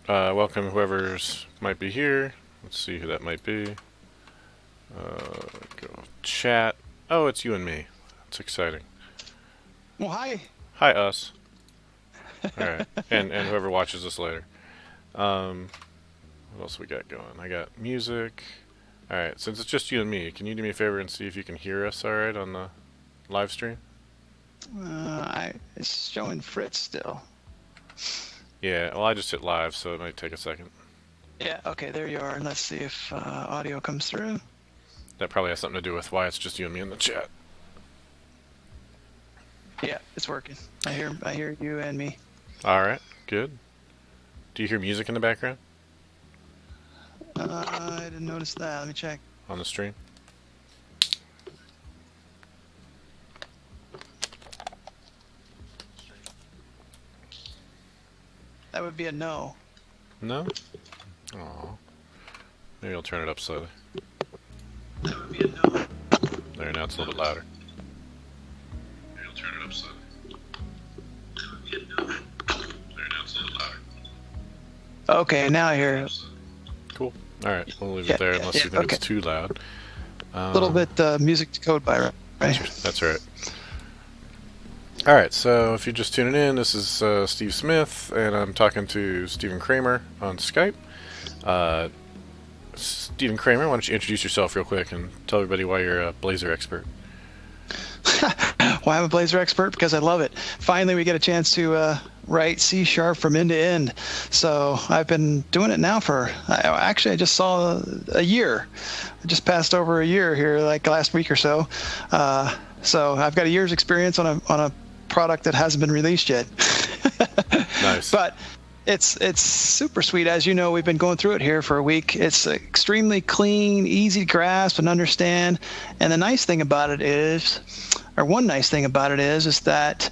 Welcome whoever's might be here. Let's see who that might be. Go chat. Oh, it's you and me. That's exciting. Well, hi. Hi, us. All right, and whoever watches this later. What else we got going? I got music. All right, since it's just you and me, can you do me a favor and see if you can hear us all right on the live stream? It's showing Fritz still. Yeah, well, I just hit live, so it might take a second. Yeah, okay, there you are. Let's see if audio comes through. That probably has something to do with why it's just you and me in the chat. Yeah, it's working. I hear you and me. All right, good. Do you hear music in the background I didn't notice that. Let me check. on the stream? That would be a no. No? Aw. Maybe I'll turn it up slowly. That would be a no. There, now it's a little bit louder. Maybe I'll turn it up slowly. That would be a no. There, now it's a little louder. Okay, now I hear it. Cool. Alright, we'll leave it there unless you think it's too loud. A little bit music to code by, right? That's right. Alright, so if you're just tuning in, this is Steve Smith, and I'm talking to Stephen Kramer on Skype. Stephen Kramer, why don't you introduce yourself real quick and tell everybody why you're a Blazor expert. Why I'm a Blazor expert? Because I love it. Finally, we get a chance to write C# from end to end. So I've been doing it now for, I just saw a year. I just passed over a year here, like last week or so. So I've got a year's experience on a product that hasn't been released yet. Nice. But it's super sweet. As you know, we've been going through it here for a week. It's extremely clean, easy to grasp and understand. And the nice thing about it is, or one nice thing about it is that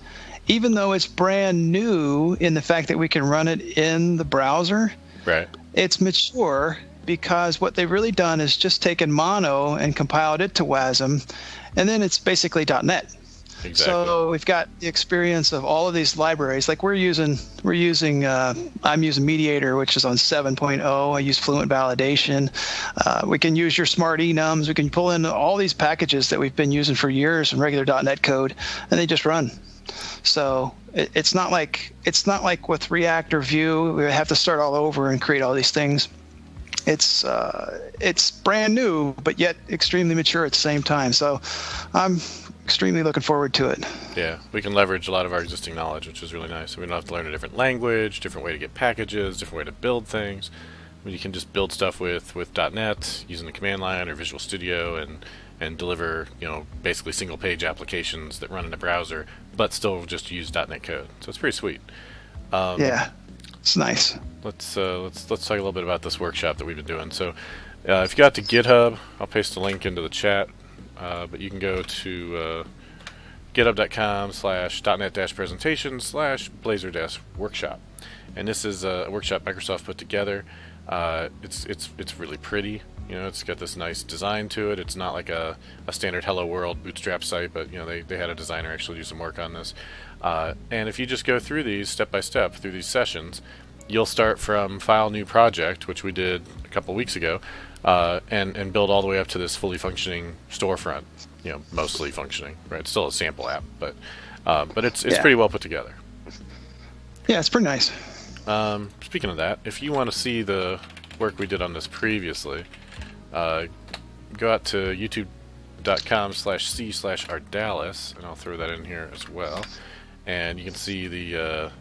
even though it's brand new in the fact that we can run it in the browser, Right. it's mature because what they've really done is just taken Mono and compiled it to WASM, and then it's basically .NET. Exactly. So we've got the experience of all of these libraries. Like I'm using Mediator, which is on 7.0. I use Fluent Validation. We can use your smart enums. We can pull in all these packages that we've been using for years in regular .NET code, and they just run. So it's not like with React or Vue, we have to start all over and create all these things. It's brand new, but yet extremely mature at the same time. So I'm extremely looking forward to it. Yeah, we can leverage a lot of our existing knowledge, which is really nice. We don't have to learn a different language, different way to get packages, different way to build things. I mean, you can just build stuff with .NET using the command line or Visual Studio and deliver, basically single-page applications that run in the browser, but still just use .NET code. So it's pretty sweet. Yeah, it's nice. Let's talk a little bit about this workshop that we've been doing. So, if you got to GitHub, I'll paste a link into the chat. But you can go to github.com/.net-presentation/Blazor-workshop, and this is a workshop Microsoft put together. It's really pretty. It's got this nice design to it. It's not like a standard Hello World Bootstrap site, but they had a designer actually do some work on this. And if you just go through these step by step through these sessions, you'll start from File New Project, which we did a couple weeks ago. And build all the way up to this fully functioning storefront, mostly functioning, right? It's still a sample app, but it's pretty well put together. Yeah, it's pretty nice. Speaking of that, if you want to see the work we did on this previously, go out to youtube.com/c/Ardalis, and I'll throw that in here as well, and you can see the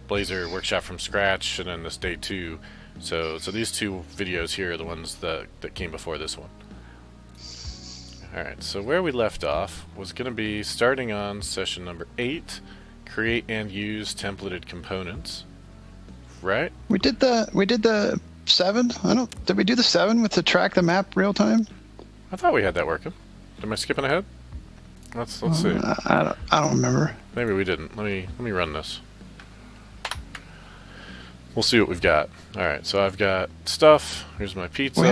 Blazor workshop from scratch, and then this day 2. So these two videos here are the ones that came before this one. Alright, so where we left off was going to be starting on session number 8, create and use templated components. Right? We did the 7. Did we do the 7 with the track the map real time? I thought we had that working. Am I skipping ahead? Let's see. I don't remember. Maybe we didn't. Let me run this. We'll see what we've got. Alright, so I've got stuff. Here's my pizza. We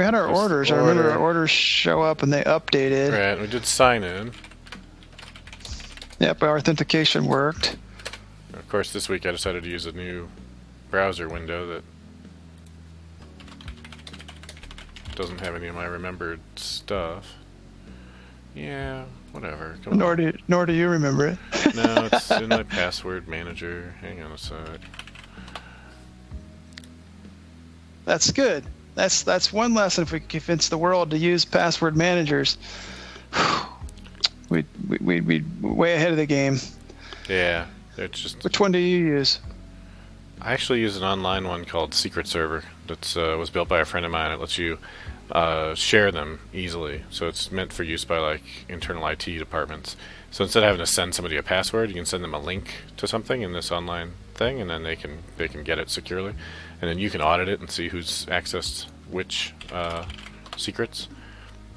had our orders. I remember our orders show up and they updated. Right, we did sign in. Yep, our authentication worked. Of course, this week I decided to use a new browser window that doesn't have any of my remembered stuff. Yeah, whatever. Come Nor on. nor do you remember it. No, it's in my password manager. Hang on a sec. That's good. That's one lesson. If we convince the world to use password managers, we'd be way ahead of the game. Yeah, it's just. Which one do you use? I actually use an online one called Secret Server. That was built by a friend of mine. It lets you share them easily. So it's meant for use by like internal IT departments. So instead of having to send somebody a password, you can send them a link to something in this online thing, and then they can get it securely, and then you can audit it and see who's accessed which secrets.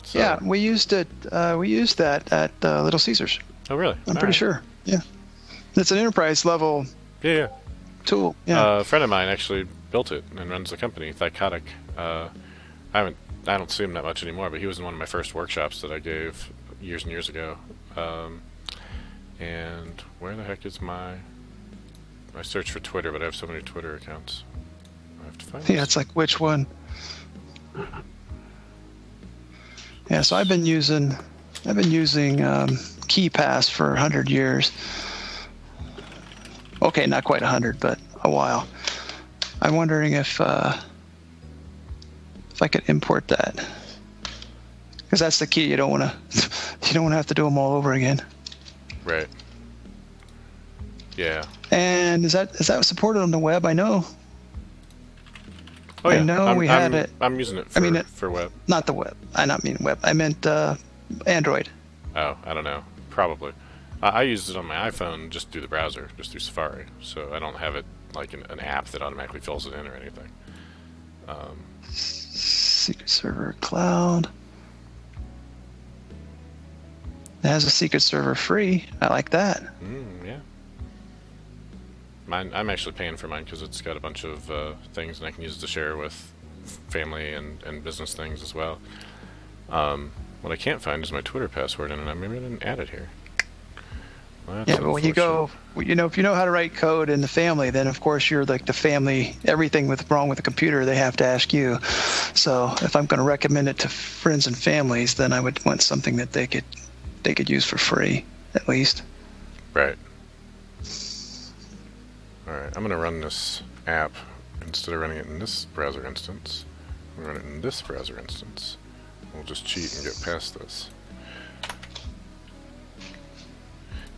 So, Yeah, we used it. We used that at Little Caesars. Oh, really? I'm pretty sure. Yeah, it's an enterprise level Yeah. tool. Yeah. A friend of mine actually built it and runs the company, Thycotic. I don't see him that much anymore, but he was in one of my first workshops that I gave years and years ago. And where the heck is my? I searched for Twitter, but I have so many Twitter accounts. I have to find. Yeah, it's like which one? Yeah, so I've been using KeyPass for 100 years. Okay, not quite 100, but a while. I'm wondering if I could import that, because that's the key. You don't want to have to do them all over again. Right. Yeah. And is that supported on the web? I know. Oh yeah. I know we had it. I'm using it for, for web. Not the web. I not mean web. I meant Android. Oh, I don't know. Probably. I used it on my iPhone just through the browser, just through Safari. So I don't have it like an app that automatically fills it in or anything. Secret Server Cloud. It has a Secret Server free. I like that. Yeah. I'm actually paying for mine because it's got a bunch of things, and I can use it to share with family and business things as well. What I can't find is my Twitter password, and maybe I didn't add it here. Well, yeah, but when you go, if you know how to write code in the family, then of course you're like the family. Everything wrong with the computer, they have to ask you. So if I'm going to recommend it to friends and families, then I would want something that they could use for free, at least. Right. All right, I'm going to run this app instead of running it in this browser instance. I'm going to run it in this browser instance. We'll just cheat and get past this.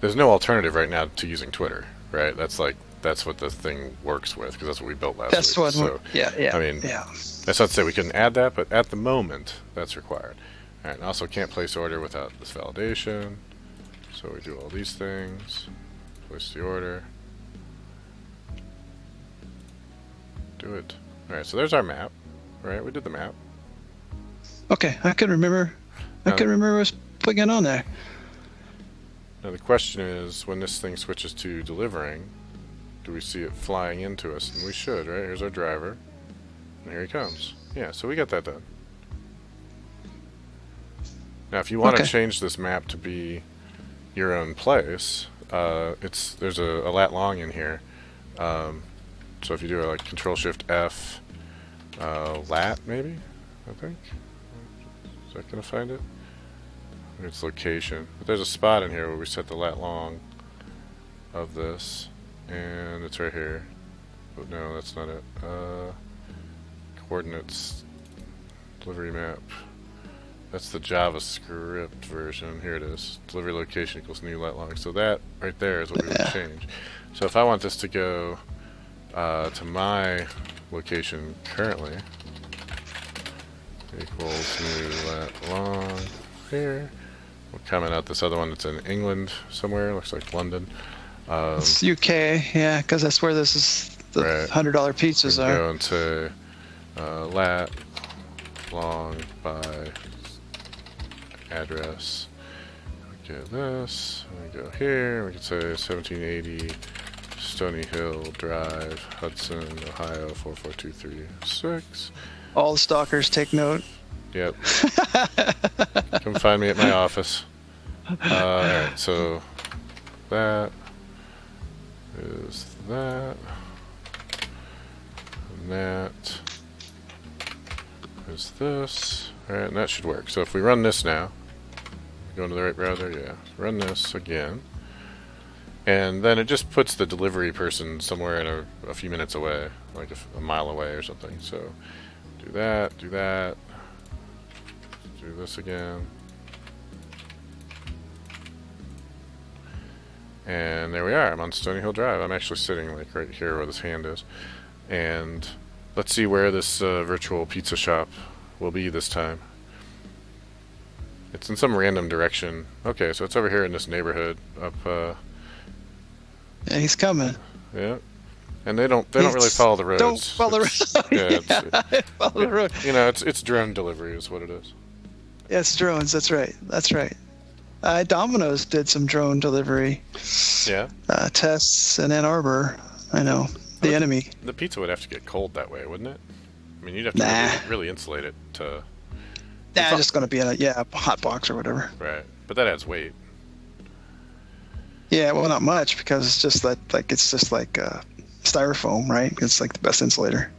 There's no alternative right now to using Twitter, right? That's what the thing works with, because that's what we built last week. That's what. So, yeah. I mean, that's not to say we couldn't add that, but at the moment, that's required. All right, and also can't place order without this validation. So we do all these things. Place the order. Do it. All right, so there's our map. Right, we did the map. Okay, I can remember. I can remember us putting it on there. Now the question is, when this thing switches to delivering, do we see it flying into us? And we should, right? Here's our driver. And here he comes. Yeah, so we got that done. Now if you want to change this map to be your own place, there's a lat long in here. So if you do like Control-Shift-F, lat maybe, I think. Is that going to find it? It's location. But there's a spot in here where we set the lat long of this, and it's right here. But no, that's not it. Coordinates, delivery map. That's the JavaScript version. Here it is. Delivery location equals new lat long. So that right there is what we would change. So if I want this to go to my location currently, equals new lat long here. We'll comment out this other one that's in England somewhere. Looks like London. It's UK, yeah, because that's where this is. The $100 pizzas are. Go into lat long by address. We get this. We go here. We can say 1780 Stony Hill Drive, Hudson, Ohio 44236. All the stalkers take note. Yep. Come find me at my office. Alright, so that is that. is this. Alright, and that should work. So if we run this now, go into the right browser, yeah. Run this again. And then it just puts the delivery person somewhere in a few minutes away, like a mile away or something. So do that, do this again. And there we are. I'm on Stony Hill Drive. I'm actually sitting like right here where this hand is. And let's see where this virtual pizza shop will be this time. It's in some random direction. Okay, so it's over here in this neighborhood up. Yeah, he's coming. Yeah, and they don't really follow the roads. Don't follow the road. Yeah, follow the road. You know, it's drone delivery is what it is. Yeah, it's drones. That's right. That's right. Domino's did some drone delivery. Yeah. Tests in Ann Arbor. I know. The enemy. The pizza would have to get cold that way, wouldn't it? I mean, you'd have to really insulate it to. Nah, just going to be in a hot box or whatever. Right, but that adds weight. Yeah, well, not much because it's just like styrofoam, right? It's like the best insulator.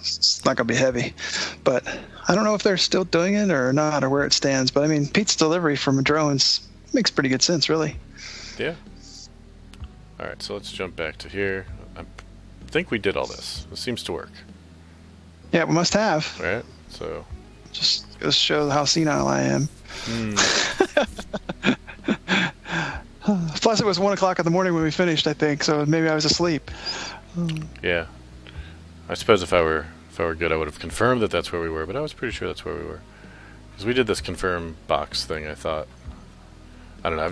It's not going to be heavy, but I don't know if they're still doing it or not, or where it stands. But I mean, pizza delivery from drones makes pretty good sense, really. Yeah. All right, so let's jump back to here. I think we did all this. It seems to work. Yeah, we must have. Right. So. Just goes to show how senile I am. Plus, it was 1 o'clock in the morning when we finished, I think, so maybe I was asleep. Yeah. I suppose if I were good, I would have confirmed that that's where we were, but I was pretty sure that's where we were. Because we did this confirm box thing, I thought. I don't know.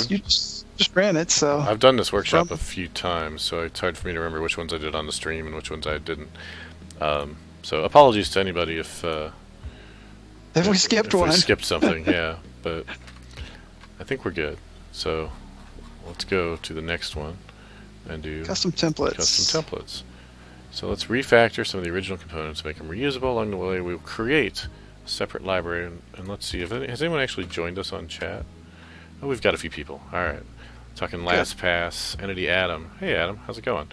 You just ran it, so... I've done this workshop a few times, so it's hard for me to remember which ones I did on the stream and which ones I didn't. So apologies to anybody if we skipped one. We skipped something, yeah. But I think we're good. So let's go to the next one and do custom templates. So let's refactor some of the original components, make them reusable. Along the way, we'll create a separate library. And let's see, has anyone actually joined us on chat? Oh, we've got a few people. All right. Talking LastPass, Entity Adam. Hey, Adam, how's it going?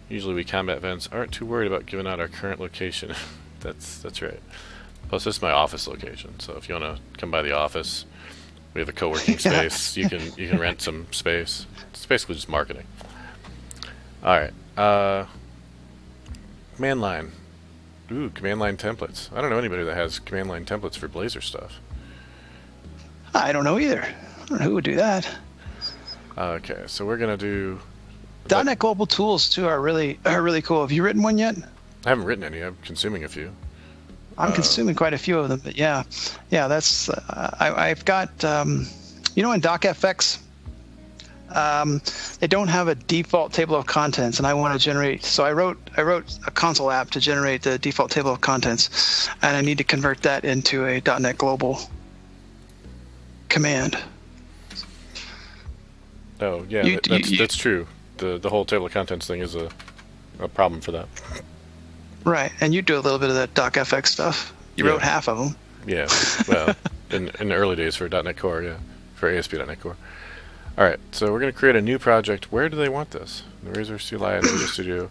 Usually we combat vets aren't too worried about giving out our current location. That's right. Plus, this is my office location, so if you want to come by the office, we have a co-working space. You can rent some space. It's basically just marketing. All right. Command line. Ooh, command line templates. I don't know anybody that has command line templates for Blazor stuff. I don't know either. I don't know who would do that. Okay, so we're gonna do. .NET Global Tools too are really cool. Have you written one yet? I haven't written any. I'm consuming a few. I'm consuming quite a few of them, but yeah, that's I've got in DocFX, they don't have a default table of contents, and I want to generate. So I wrote a console app to generate the default table of contents, and I need to convert that into a .NET Global command. Oh yeah, that's true. The whole table of contents thing is a problem for that. Right, and you do a little bit of that DocFX stuff. You wrote half of them. Yeah, well, in the early days for .NET Core, yeah, for ASP.NET Core. All right, so we're going to create a new project. Where do they want this? The Razor CLI and Visual Studio.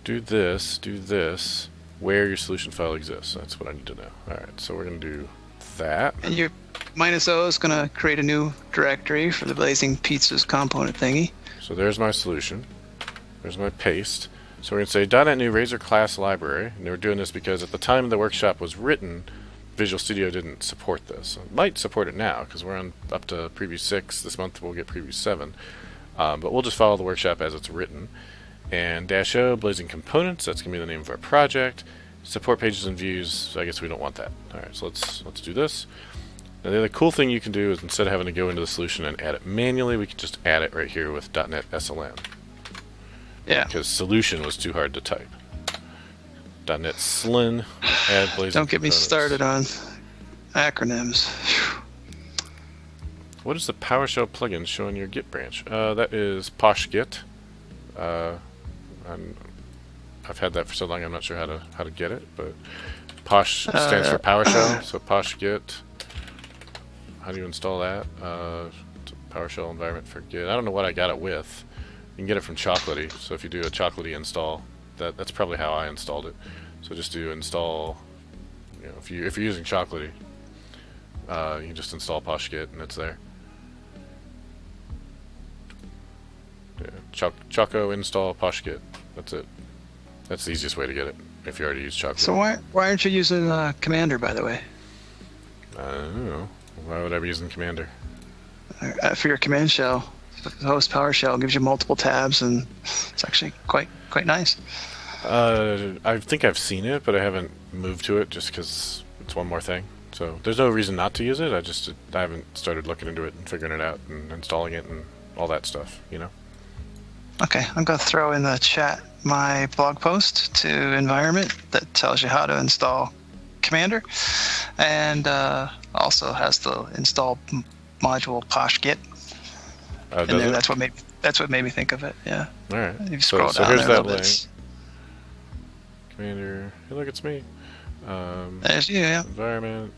Do this, where your solution file exists. That's what I need to know. All right, so we're going to do that. And your -o is going to create a new directory for the Blazing Pizzas component thingy. So there's my solution. There's my paste. So we're going to say .NET New Razor Class Library. And we're doing this because at the time the workshop was written, Visual Studio didn't support this. It might support it now because we're on up to Preview 6. This month we'll get Preview 7. But we'll just follow the workshop as it's written. And -o, Blazing Components, that's going to be the name of our project. Support pages and views, so I guess we don't want that. All right, so let's do this. Now the other cool thing you can do is instead of having to go into the solution and add it manually, we can just add it right here with .NET SLN. Yeah. Because solution was too hard to type. .NET SLN, add Blazing Don't get me components. started on acronyms. What is the PowerShell plugin showing your Git branch? That is PoshGit. I've had that for so long I'm not sure how to get it, but Posh stands for PowerShell, so PoshGit. How do you install that? PowerShell environment for Git. I don't know what I got it with. You can get it from Chocolatey, so if you do a Chocolatey install, that's probably how I installed it. So just do install you know, if you're using Chocolatey, you can just install poshgit and it's there. Yeah, Choco install poshgit. That's it. That's the easiest way to get it if you already use Chocolatey. So why aren't you using Commander, by the way? I don't know. Why would I be using Commander? For your command shell, the host PowerShell gives you multiple tabs, and it's actually quite nice. I think I've seen it, but I haven't moved to it just because it's one more thing. So there's no reason not to use it. I haven't started looking into it and figuring it out and installing it and all that stuff, you know? Okay, I'm going to throw in the chat my blog post to environment that tells you how to install Commander, and also has the install module poshgit. And there, that's what made me think of it. Yeah. All right. If you scroll so down here's there that link. Commander. Hey, look, it's me. There's you. Yeah. Environment.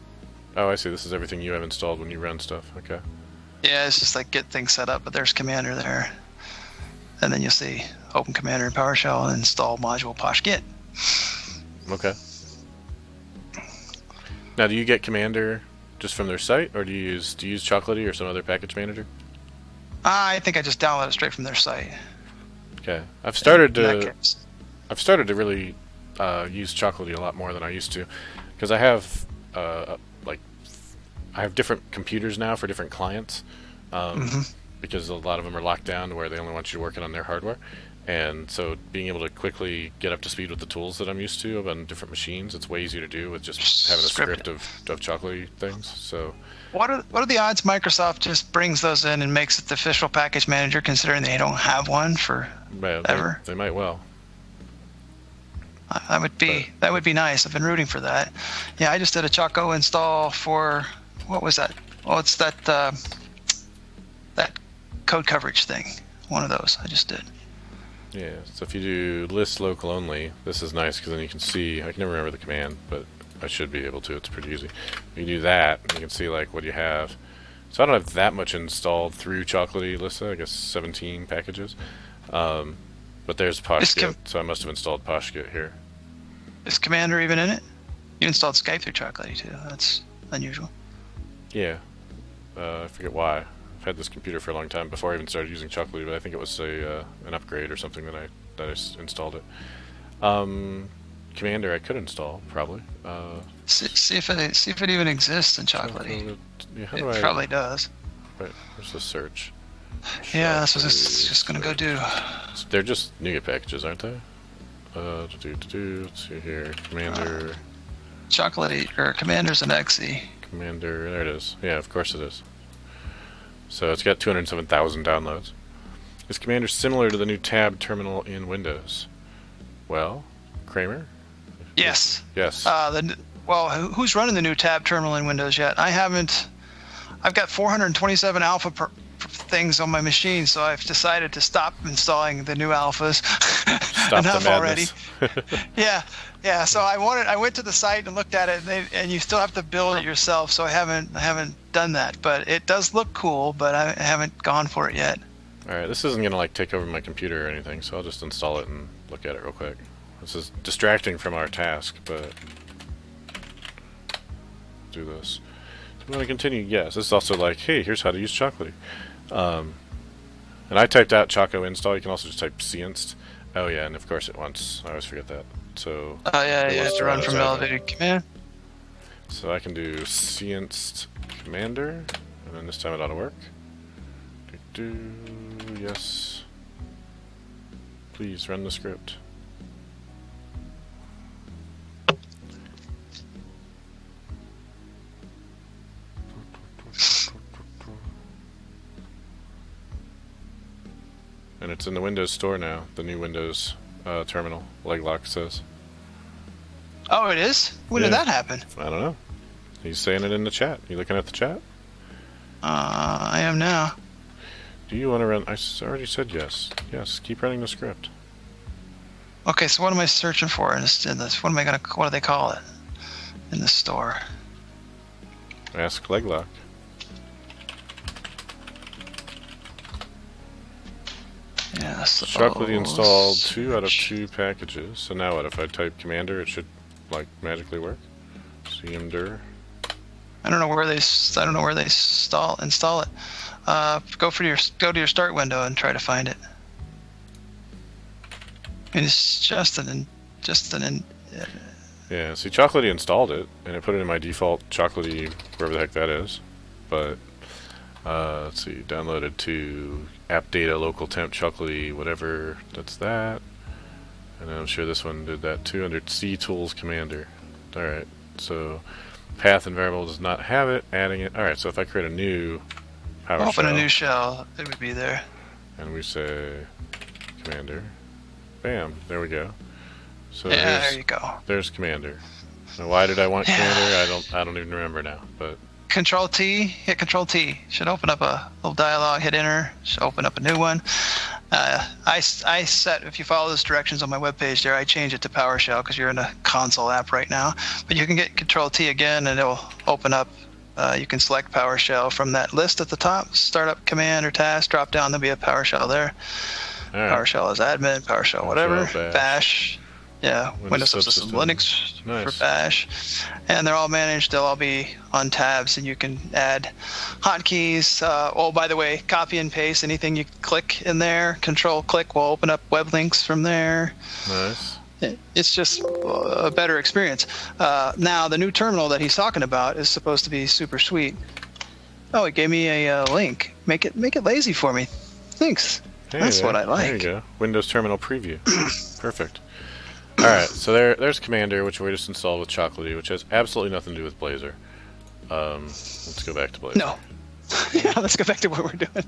Oh, I see. This is everything you have installed when you run stuff. Okay. Yeah, it's just like get things set up, but there's Commander there, and then you'll see open Commander in PowerShell and install module poshgit. Okay. Now, do you get Commander just from their site, or do you use Chocolatey or some other package manager? I think I just download it straight from their site. Okay. I've started to really use Chocolatey a lot more than I used to, because I have I have different computers now for different clients, because a lot of them are locked down to where they only want you working on their hardware. And so being able to quickly get up to speed with the tools that I'm used to on different machines, it's way easier to do with just having a script of Chocolatey things. So what are the odds Microsoft just brings those in and makes it the official package manager, considering they don't have one for ever? They might well. That would be nice. I've been rooting for that. Yeah, I just did a Choco install for, what was that? Oh, it's that code coverage thing. One of those I just did. Yeah, so if you do list local only, this is nice because then you can see, I can never remember the command, but I should be able to, it's pretty easy. You do that, you can see like what you have. So I don't have that much installed through Chocolatey Lista, I guess 17 packages. But there's poshgit, so I must have installed poshgit here. Is Commander even in it? You installed Skype through Chocolatey too, that's unusual. Yeah, I forget why. I've had this computer for a long time before I even started using Chocolatey, but I think it was an upgrade or something that I installed it. Commander I could install probably. See if it even exists in Chocolatey. Yeah, it probably does. Right, where's the search? Yeah, that's what it's just gonna go do. They're just NuGet packages, aren't they? Let's see here. Commander. Chocolatey or Commander's an exe. Commander, there it is. Yeah, of course it is. So it's got 207,000 downloads. Is Commander similar to the new tab terminal in Windows? Well, Kramer? Yes. Yes. Well, who's running the new tab terminal in Windows yet? I haven't. I've got 427 alpha things on my machine, so I've decided to stop installing the new alphas. Stop the madness. Already. Yeah. So I went to the site and looked at it, and you still have to build it yourself. So I haven't done that, but it does look cool. But I haven't gone for it yet. All right, this isn't gonna like take over my computer or anything, so I'll just install it and look at it real quick. This is distracting from our task, but do this. Do we want to continue? Yes. This is also like, hey, here's how to use Chocolatey. And I typed out Choco install. You can also just type cinst. Oh yeah, and of course it wants. I always forget that. So. Oh yeah, you have to run from elevated command. So I can do cinst commander, and then this time it ought to work. Yes. Please run the script. And it's in the Windows Store now, the new Windows terminal, Leglock says. Oh, it is? When did that happen? I don't know. He's saying it in the chat. You looking at the chat? I am now. Do you want to run? I already said yes. Yes, keep running the script. Okay, so what am I searching for in this? What do they call it in the store? Ask Leglock. Yes. Chocolatey installed 2 out of 2 packages. So now what? If I type Commander, it should like magically work. cmdir. I don't know where they install it. Go to your start window and try to find it. And it's just an Yeah, see, Chocolatey installed it, and it put it in my default Chocolatey, wherever the heck that is. But, let's see, downloaded to app data local temp Chocolatey, whatever, that's that. And I'm sure this one did that too under C tools commander. Alright, so path and variable does not have it, adding it. Alright, so if I create a new PowerShell. Open a new shell, it would be there. And we say commander. Bam, there we go. So yeah, there you go. There's commander. Now, why did I want commander? I don't even remember now. But Control T, hit Control T. Should open up a little dialog. Hit Enter. Should open up a new one. I set, if you follow those directions on my webpage there, I change it to PowerShell because you're in a console app right now. But you can get Control T again, and it'll open up. You can select PowerShell from that list at the top. Startup command or task. Drop down. There'll be a PowerShell there. Right. PowerShell as admin. PowerShell whatever. Bash. Yeah, Windows Subsystem Linux for Bash. And they're all managed. They'll all be on tabs, and you can add hotkeys. Oh, by the way, copy and paste. Anything you click in there, Control-click will open up web links from there. Nice. It's just a better experience. Now, the new terminal that he's talking about is supposed to be super sweet. Oh, it gave me a link. Make it lazy for me. Thanks. Hey, that's what I like. There you go. Windows Terminal Preview. Perfect. Alright, so there's Commander, which we just installed with Chocolatey, which has absolutely nothing to do with Blazor. Let's go back to Blazor. No. Yeah, let's go back to what we're doing.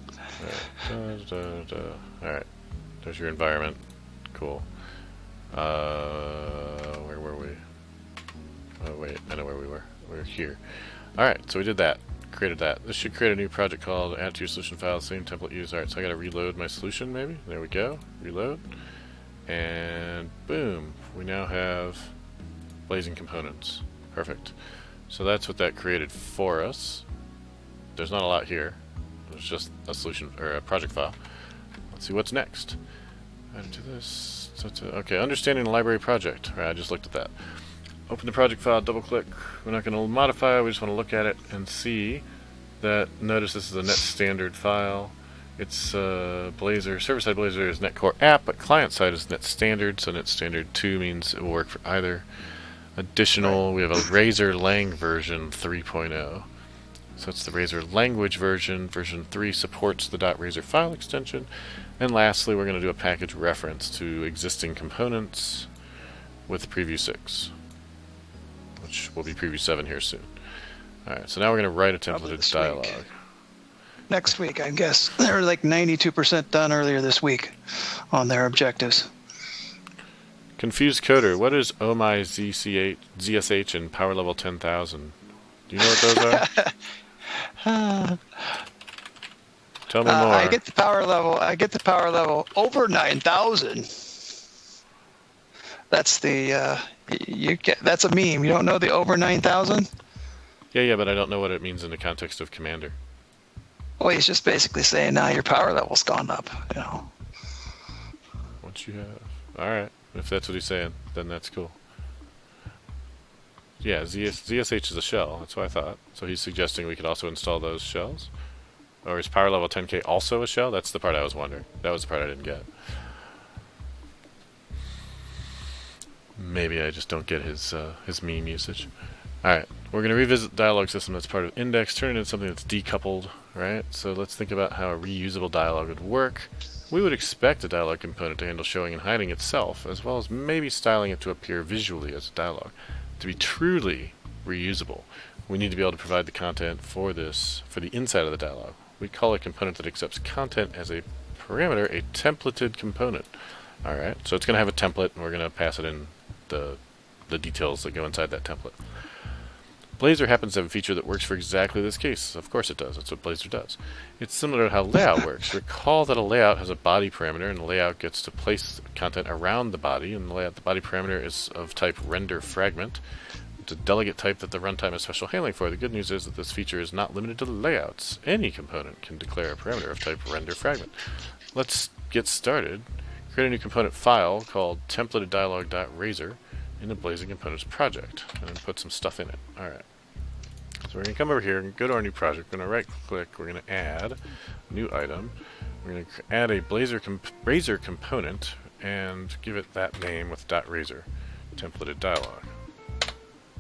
Alright, there's your environment. Cool. Where were we? Oh, wait, I know where we were. We were here. Alright, so we did that. Created that. This should create a new project called add to your solution file, same template used. Alright, so I gotta reload my solution maybe. There we go. Reload. And boom, we now have blazing components. Perfect. So that's what that created for us. There's not a lot here. There's just a solution or a project file. Let's see what's next. Add to this. Okay, understanding the library project. All right, I just looked at that. Open the project file, double click. We're not going to modify, we just want to look at it and see that. Notice this is a net standard file. It's Blazor, server-side Blazor is net core app, but client-side is net standard, so net standard 2 means it will work for either. Additional, we have a Razor Lang version 3.0. So it's the Razor language version. Version 3 supports the .razor file extension. And lastly, we're going to do a package reference to existing components with Preview 6, which will be Preview 7 here soon. Alright, so now we're going to write a templated dialog. Next week, I guess. They were like 92% done earlier this week on their objectives. Confused coder, what is OMI ZSH and power level 10,000? Do you know what those are? Tell me more. I get the power level over 9,000. That's the that's a meme. You don't know the over 9,000? Yeah, but I don't know what it means in the context of Commander. Well, he's just basically saying now your power level's gone up, you know. What you have. Alright. If that's what he's saying, then that's cool. Yeah, ZSH is a shell. That's what I thought. So he's suggesting we could also install those shells? Or is power level 10k also a shell? That's the part I was wondering. That was the part I didn't get. Maybe I just don't get his meme usage. Alright, we're going to revisit the dialog system that's part of index, turn it into something that's decoupled, right? So let's think about how a reusable dialog would work. We would expect a dialog component to handle showing and hiding itself, as well as maybe styling it to appear visually as a dialog. To be truly reusable, we need to be able to provide the content for this, for the inside of the dialog. We call a component that accepts content as a parameter a templated component. Alright, so it's going to have a template, and we're going to pass it in the details that go inside that template. Blazor happens to have a feature that works for exactly this case. Of course it does. That's what Blazor does. It's similar to how layout works. Recall that a layout has a body parameter, and the layout gets to place content around the body, and the body parameter is of type render fragment. It's a delegate type that the runtime has special handling for. The good news is that this feature is not limited to layouts. Any component can declare a parameter of type render fragment. Let's get started. Create a new component file called templated dialog.razor. in the Blazor Components project, and then put some stuff in it. All right. So we're going to come over here and go to our new project. We're going to right-click. We're going to add a new item. We're going to add a Blazor component and give it that name with .razor, templated dialog.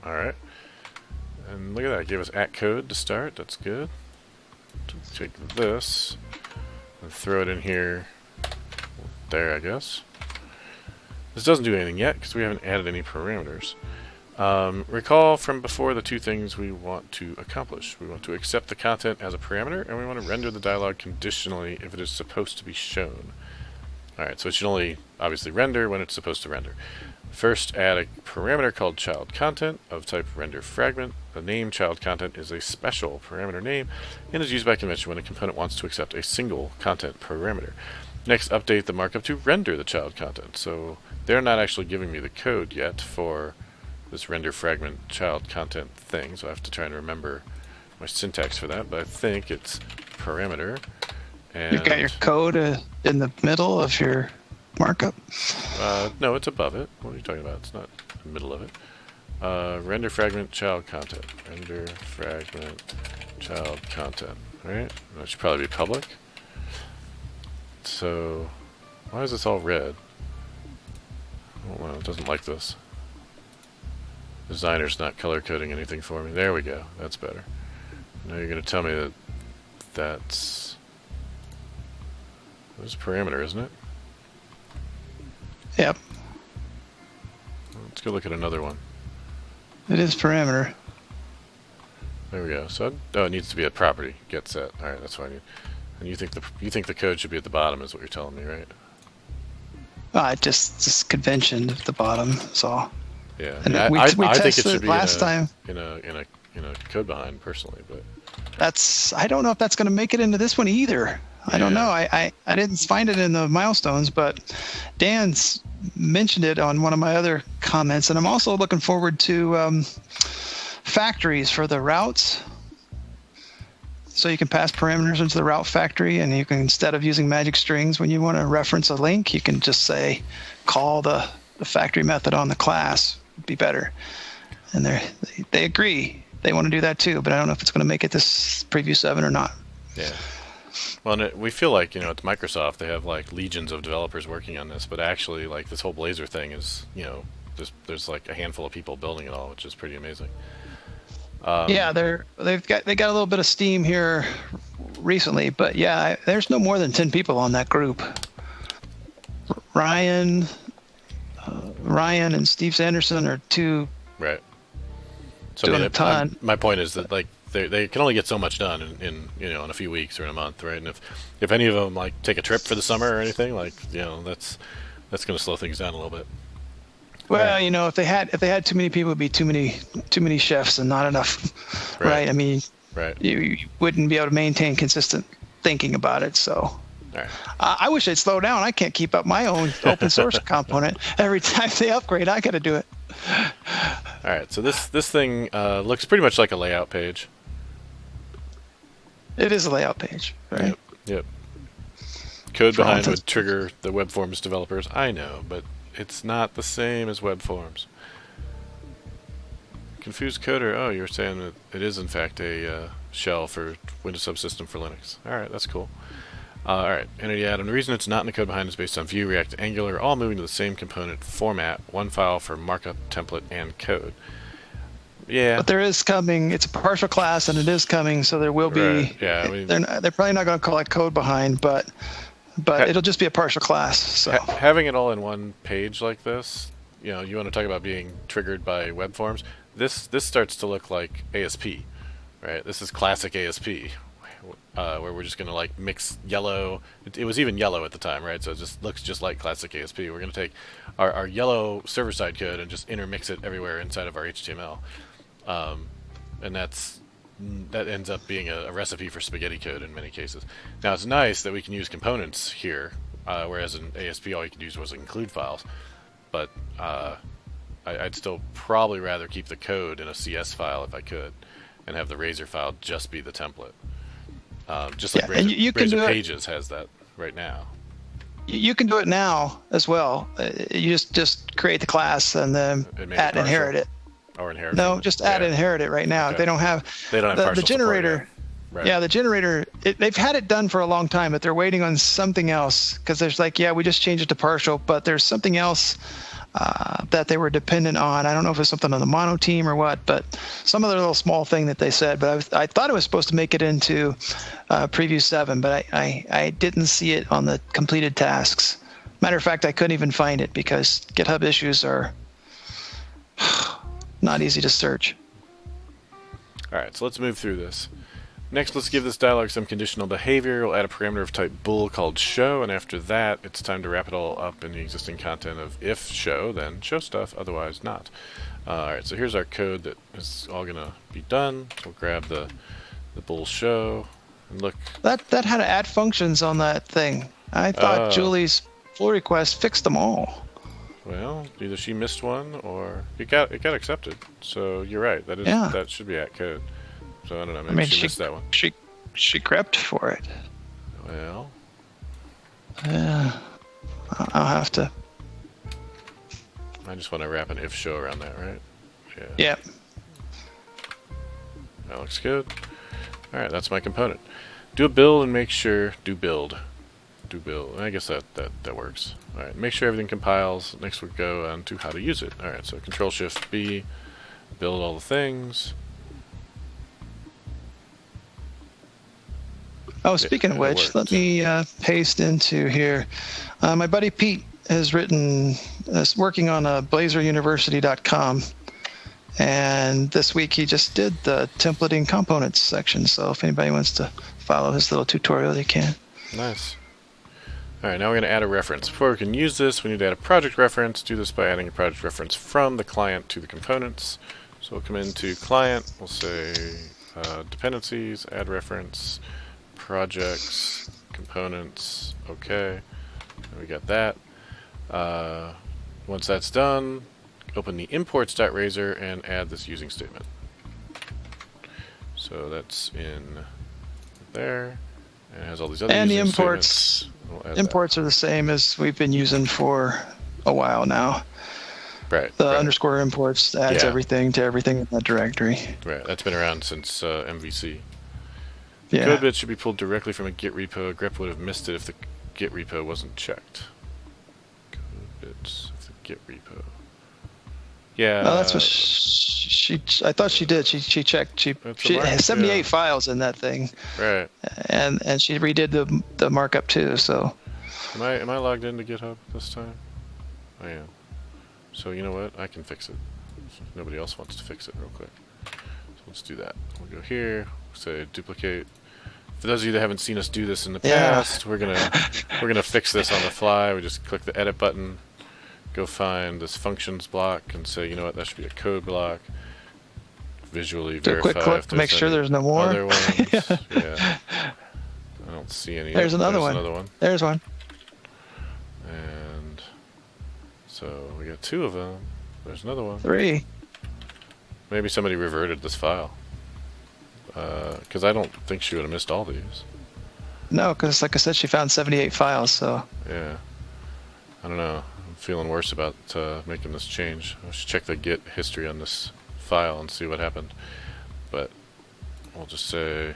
All right. And look at that. It gave us @code to start. That's good. Take this and throw it in here. There, I guess. This doesn't do anything yet because we haven't added any parameters. Recall from before the two things we want to accomplish. We want to accept the content as a parameter, and we want to render the dialog conditionally if it is supposed to be shown. Alright, so it should only obviously render when it's supposed to render. First, add a parameter called child content of type render fragment. The name child content is a special parameter name and is used by convention when a component wants to accept a single content parameter. Next, update the markup to render the child content. So they're not actually giving me the code yet for this render fragment child content thing, so I have to try and remember my syntax for that, but I think it's parameter. And you've got your code in the middle of your markup? No, it's above it. What are you talking about? It's not in the middle of it. Render fragment child content. Render fragment child content. Right? That should probably be public. So, why is this all red? Oh, well, it doesn't like this. Designer's not color coding anything for me. There we go. That's better. Now you're going to tell me that that's a parameter, isn't it? Yep. Let's go look at another one. It is parameter. There we go. So it needs to be a property. Get set. All right, that's what I need. And you think the code should be at the bottom, is what you're telling me, right? Just convention at the bottom. So. Yeah, and I we think it tested should be last time in a code behind personally, but I don't know if that's going to make it into this one either. Yeah. I don't know. I didn't find it in the milestones, but Dan's mentioned it on one of my other comments, and I'm also looking forward to factories for the routes. So you can pass parameters into the route factory, and you can, instead of using magic strings when you want to reference a link, you can just say call the factory method on the class. Would be better. And they agree. They want to do that too, but I don't know if it's going to make it this preview 7 or not. Yeah. Well, and we feel like, at Microsoft they have like legions of developers working on this, but actually like this whole Blazor thing is, there's like a handful of people building it all, which is pretty amazing. Yeah, they got a little bit of steam here recently, but yeah, there's no more than 10 people on that group. Ryan and Steve Sanderson are two. Right. So doing a ton. My point is that like they can only get so much done in a few weeks or in a month, right? And if any of them like take a trip for the summer or anything, like that's going to slow things down a little bit. Well, if they had too many people, it'd be too many chefs and not enough, right? I mean, right. You wouldn't be able to maintain consistent thinking about it. So, right. I wish they'd slow down. I can't keep up my own open source component. Every time they upgrade, I got to do it. All right. So this thing looks pretty much like a layout page. It is a layout page, right? Yep. Code behind would trigger the web forms developers. I know, but it's not the same as web forms. Confused coder. Oh, you're saying that it is in fact a shell for Windows Subsystem for Linux. All right, that's cool. All right, entity add. And the reason it's not in the code behind is based on Vue, React, Angular, all moving to the same component format, one file for markup, template, and code. Yeah. But there is coming. It's a partial class, and it is coming, so there will be. Right. Yeah. I mean, they're probably not going to call it code behind, but it'll just be a partial class. So having it all in one page like this, you want to talk about being triggered by web forms. This starts to look like ASP, right? This is classic ASP, where we're just going to like mix yellow. It was even yellow at the time, right? So it just looks just like classic ASP. We're going to take our yellow server-side code and just intermix it everywhere inside of our HTML, and that ends up being a recipe for spaghetti code in many cases. Now it's nice that we can use components here, whereas in ASP all you could use was include files, but I'd still probably rather keep the code in a CS file if I could, and have the Razor file just be the template. Just like Razor Pages has that right now. You can do it now as well. You just create the class and then add inherit it. Or inherit. No, just add inherit it right now. Okay. They don't have the generator. Right. Yeah, the generator. They've had it done for a long time, but they're waiting on something else because there's like, yeah, we just changed it to partial, but there's something else that they were dependent on. I don't know if it's something on the mono team or what, but some other little small thing that they said. But I thought it was supposed to make it into Preview 7, but I didn't see it on the completed tasks. Matter of fact, I couldn't even find it because GitHub issues are not easy to search. All right, so let's move through this. Next, let's give this dialog some conditional behavior. We'll add a parameter of type bool called show, and after that, it's time to wrap it all up in the existing content of if show, then show stuff, otherwise not. All right, so here's our code that is all going to be done. We'll grab the bool show and look. That had to add functions on that thing. I thought Julie's pull request fixed them all. Well, either she missed one or it got accepted. So you're right. That should be at code. So I don't know. Maybe she missed that one. She crept for it. Well. I'll have to. I just want to wrap an if show around that, right? Yeah. Yep. That looks good. All right, that's my component. Do a build and make sure. Do build. I guess that works. All right. Make sure everything compiles. Next we'll go on to how to use it. All right. So Control-Shift-B. Build all the things. Oh, speaking of which, let me paste into here. My buddy Pete is working on a blazoruniversity.com, and this week he just did the templating components section. So if anybody wants to follow his little tutorial, they can. Nice. All right, now we're going to add a reference. Before we can use this, we need to add a project reference. Do this by adding a project reference from the client to the components. So we'll come into client. We'll say dependencies, add reference, projects, components, okay. And we got that. Once that's done, open the imports.razor and add this using statement. So that's in there. And it has all these other and the imports. Imports are the same as we've been using for a while now. Right. The underscore imports adds everything to everything in that directory. Right. That's been around since MVC. Yeah. Code bits should be pulled directly from a Git repo. grep would have missed it if the Git repo wasn't checked. Code bits of the Git repo. Yeah. No, that's what she I thought she did. She checked. She has 78 files in that thing. Right. And she redid the markup too. So. Am I logged into GitHub this time? I am. So you know what? I can fix it. Nobody else wants to fix it real quick. So let's do that. We'll go here. Say duplicate. For those of you that haven't seen us do this in the past, we're gonna fix this on the fly. We just click the edit button, go find this functions block, and say, you know what, that should be a code block. Visually verify. Do a quick click to make sure there's no more. Other ones. Yeah. I don't see any. There's another one. There's one. And so we got 2 of them. There's another one. 3. Maybe somebody reverted this file. Because I don't think she would have missed all these. No, because like I said, she found 78 files, so... Yeah. I don't know. I'm feeling worse about making this change. I should check the Git history on this file and see what happened. But we'll just say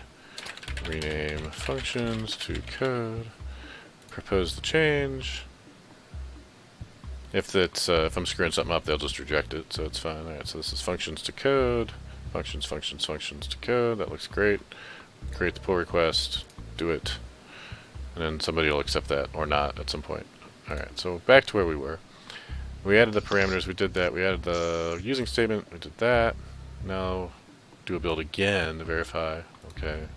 rename functions to code. Propose the change. If I'm screwing something up, they'll just reject it, so it's fine. Alright, so this is functions to code. Functions to code. That looks great. Create the pull request. Do it. And then somebody will accept that or not at some point. Alright, so back to where we were. We added the parameters. We did that. We added the using statement. We did that. Now do a build again to verify. Okay.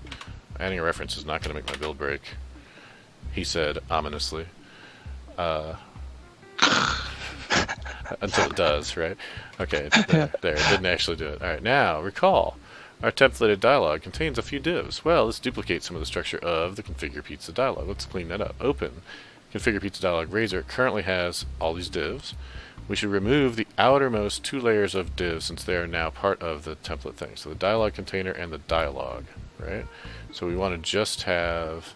Adding a reference is not going to make my build break. He said ominously. Until it does, right? Okay, there, it didn't actually do it. Alright, now, recall. Our templated dialog contains a few divs. Well, let's duplicate some of the structure of the configure pizza dialog. Let's clean that up. Open. Configure pizza dialog razor currently has all these divs. We should remove the outermost 2 layers of divs since they are now part of the template thing. So the dialog container and the dialog, right? So we want to just have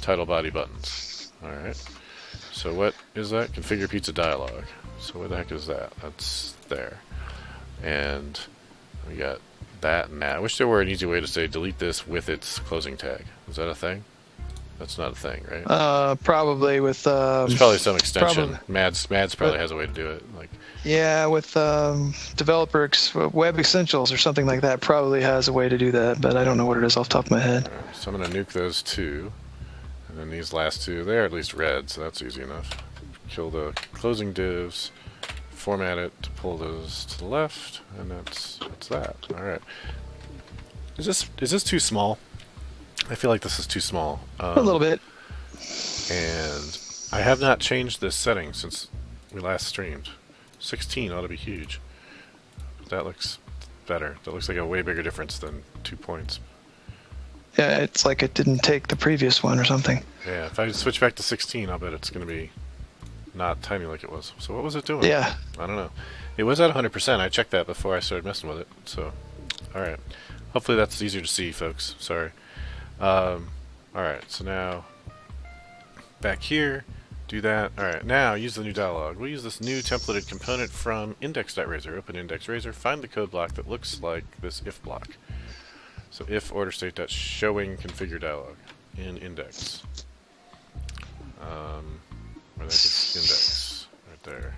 title body buttons. Alright. So what is that? Configure pizza dialog. So what the heck is that? That's there. And we got that and that. I wish there were an easy way to say delete this with its closing tag. Is that a thing? That's not a thing, right? Probably with. There's probably some extension. Probably. Mads probably has a way to do it. Like, yeah, with developer web essentials or something like that, probably has a way to do that, but I don't know what it is off the top of my head. right, so I'm gonna nuke those two, and then these last two, they're at least red, so that's easy enough. Kill the closing divs, format it to pull those to the left, and that's that. All right. Is this too small? I feel like this is too small. A little bit. And I have not changed this setting since we last streamed. 16 ought to be huge. That looks better. That looks like a way bigger difference than 2 points. Yeah, it's like it didn't take the previous one or something. Yeah, if I switch back to 16, I'll bet it's going to be not tiny like it was. So what was it doing? Yeah. I don't know. It was at 100%. I checked that before I started messing with it. So, alright. Hopefully that's easier to see, folks. Sorry. Alright, so now back here, do that. Alright, now use the new dialog. We'll use this new templated component from index.razor. Open index.razor, find the code block that looks like this if block. So if order state.showing configure dialog in index. Where that's index right there.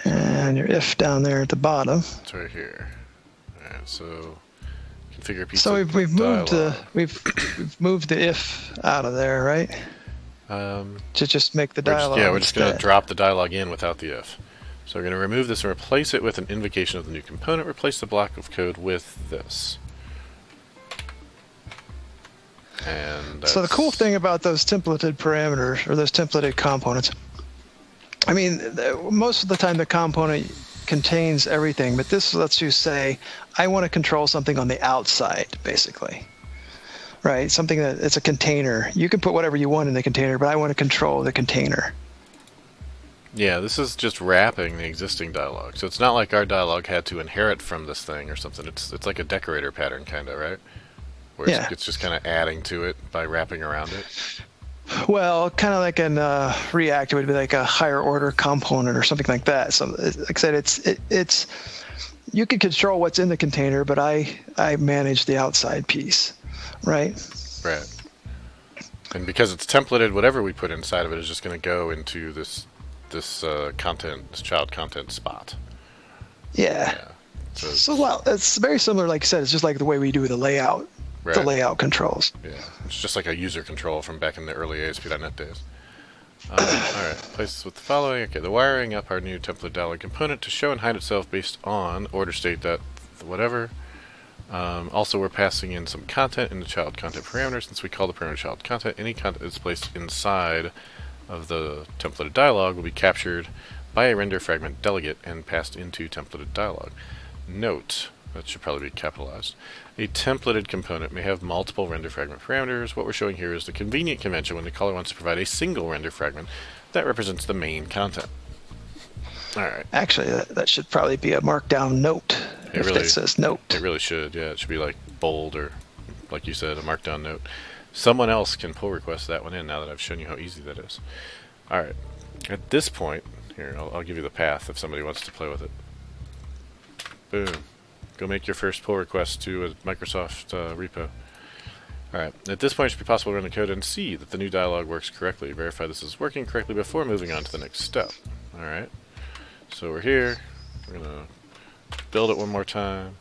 And your if down there at the bottom. It's right here. Alright, so configure pizza. So we've moved dialog. we've moved the if out of there, right? To just make the dialog. We're just going to instead. drop the dialog in without the if. So we're going to remove this and replace it with an invocation of the new component. Replace the block of code with this. And So the cool thing about those templated parameters or those templated components, I mean, most of the time the component contains everything, but this lets you say, I want to control something on the outside, basically. Right? Something that it's a container. You can put whatever you want in the container, but I want to control the container. yeah, this is just wrapping the existing dialog. So it's not like our dialog had to inherit from this thing or something. It's like a decorator pattern, kind of, right? Where Yeah. it's just kind of adding to it by wrapping around it. Well, kind of like in React, it would be like a higher order component or something like that. So, like I said, it's you can control what's in the container, but I manage the outside piece, right? Right. And because it's templated, whatever we put inside of it is just going to go into this content, this child content spot. Yeah. Yeah. So well, it's very similar. Like I said, it's just like the way we do the layout, the Right. layout controls. Yeah, it's just like a user control from back in the early ASP.NET days. Alright, place this with the following. Okay, the wiring up our new template dialog component to show and hide itself based on order state that whatever. Also, we're passing in some content in the child content parameter. Since we call the parameter child content, any content that's placed inside of the templated dialog will be captured by a render fragment delegate and passed into templated dialog. Note, that should probably be capitalized, a templated component may have multiple render fragment parameters. What we're showing here is the convenient convention when the caller wants to provide a single render fragment that represents the main content. Alright. Actually, that should probably be a markdown note if really- it says note. It really should, yeah. It should be like bold or, like you said, a markdown note. Someone else can pull request that one in now that I've shown you how easy that is. Alright. At this point, here, I'll give you the path if somebody wants to play with it. Boom. Go make your first pull request to a Microsoft repo. Alright. At this point, it should be possible to run the code and see that the new dialog works correctly. Verify this is working correctly before moving on to the next step. Alright. So we're here. We're going to build it one more time.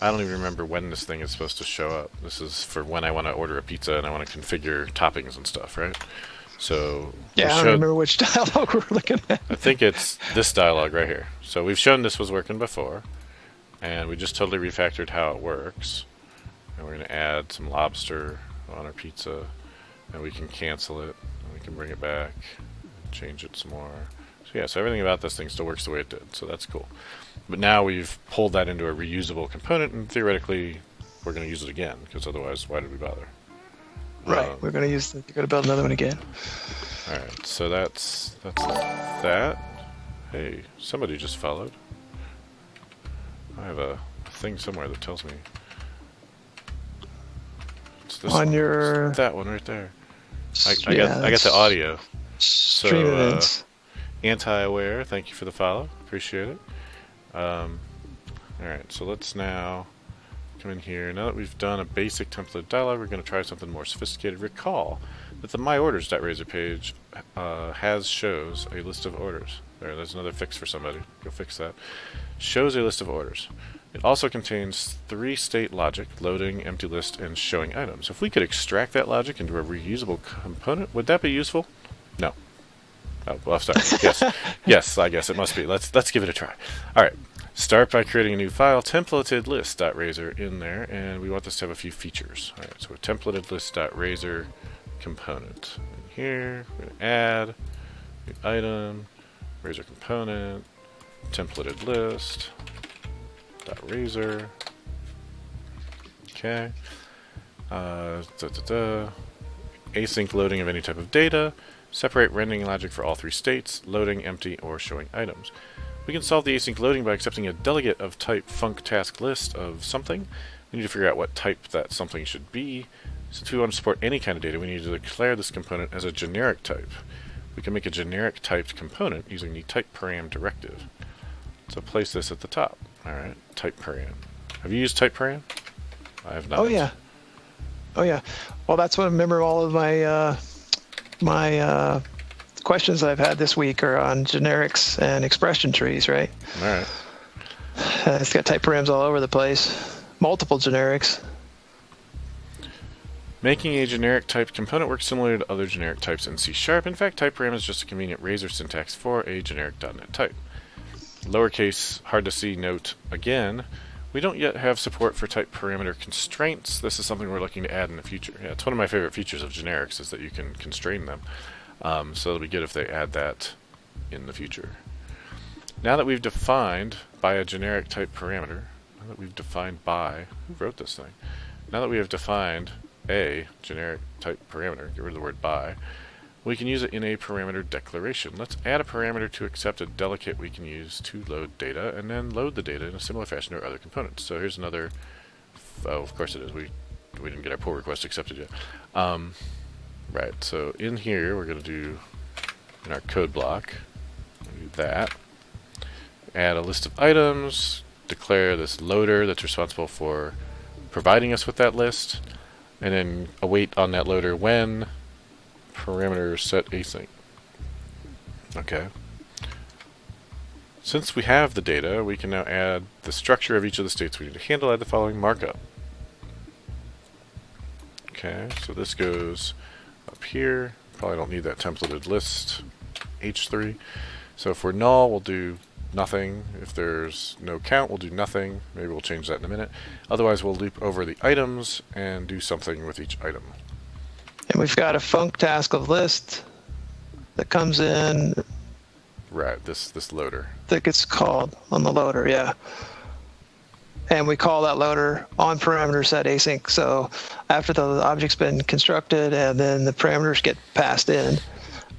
I don't even remember when this thing is supposed to show up. This is for when I want to order a pizza and I want to configure toppings and stuff, right? So Yeah, I don't remember which dialog we're looking at. I think it's this dialog right here. So we've shown this was working before, and we just totally refactored how it works. And we're going to add some lobster on our pizza, and we can cancel it, and we can bring it back, and change it some more. So yeah, so everything about this thing still works the way it did, so that's cool. But now we've pulled that into a reusable component, and theoretically, we're going to use it again, because otherwise, why did we bother? Right, we're going to use. You're going to build another one again. All right, so that's that. Hey, somebody just followed. I have a thing somewhere that tells me. It's this On one. your- It's that one right there. I got the audio. Stream So, events. anti-aware, thank you for the follow. Appreciate it. Alright, so let's now come in here. Now that we've done a basic template dialog, we're going to try something more sophisticated. Recall that the myorders.razor page shows a list of orders. There's another fix for somebody. Go fix that. Shows a list of orders. It also contains 3 state logic: loading, empty list, and showing items. If we could extract that logic into a reusable component, would that be useful? No. Oh, well, sorry. Yes. Yes, I guess it must be. Let's give it a try. Alright. Start by creating a new file, templated list.razor in there, and we want this to have a few features. Alright, so a templated list.razor component. In here, we're going to add new item, razor component, templated list.razor. Okay. Async loading of any type of data. Separate rendering logic for all 3 states: loading, empty, or showing items. We can solve the async loading by accepting a delegate of type func task list of something. We need to figure out what type that something should be. Since we want to support any kind of data, we need to declare this component as a generic type. We can make a generic typed component using the type param directive. So place this at the top. Alright, type param. Have you used type param? I have not. Oh yeah. Oh yeah. Well, that's what I remember. All of my questions I've had this week are on generics and expression trees, right? All right. It's got type params all over the place. Multiple generics. Making a generic typed component works similar to other generic types in C#. In fact, type param is just a convenient Razor syntax for a generic .NET type. Lowercase, hard to see note again. We don't yet have support for type parameter constraints. This is something we're looking to add in the future. Yeah, it's one of my favorite features of generics is that you can constrain them. So it'll be good if they add that in the future. Now that we've defined by a generic type parameter, now that we've defined by, who wrote this thing? Now that we have defined a generic type parameter, get rid of the word by, we can use it in a parameter declaration. Let's add a parameter to accept a delegate we can use to load data, and then load the data in a similar fashion to our other components. So here's another, oh, of course it is, we didn't get our pull request accepted yet. Right, so in here we're going to do, in our code block, do that. Add a list of items, declare this loader that's responsible for providing us with that list, and then await on that loader when parameter set async. Okay. Since we have the data, we can now add the structure of each of the states we need to handle. Add the following markup. Okay, so this goes up here. Probably don't need that templated list h3. So if we're null, we'll do nothing. If there's no count, we'll do nothing. Maybe we'll change that in a minute. Otherwise, we'll loop over the items and do something with each item. And we've got a func task of list that comes in. Right, this loader. That gets called on the loader, yeah. And we call that loader on parameter set async. So after the object's been constructed and then the parameters get passed in,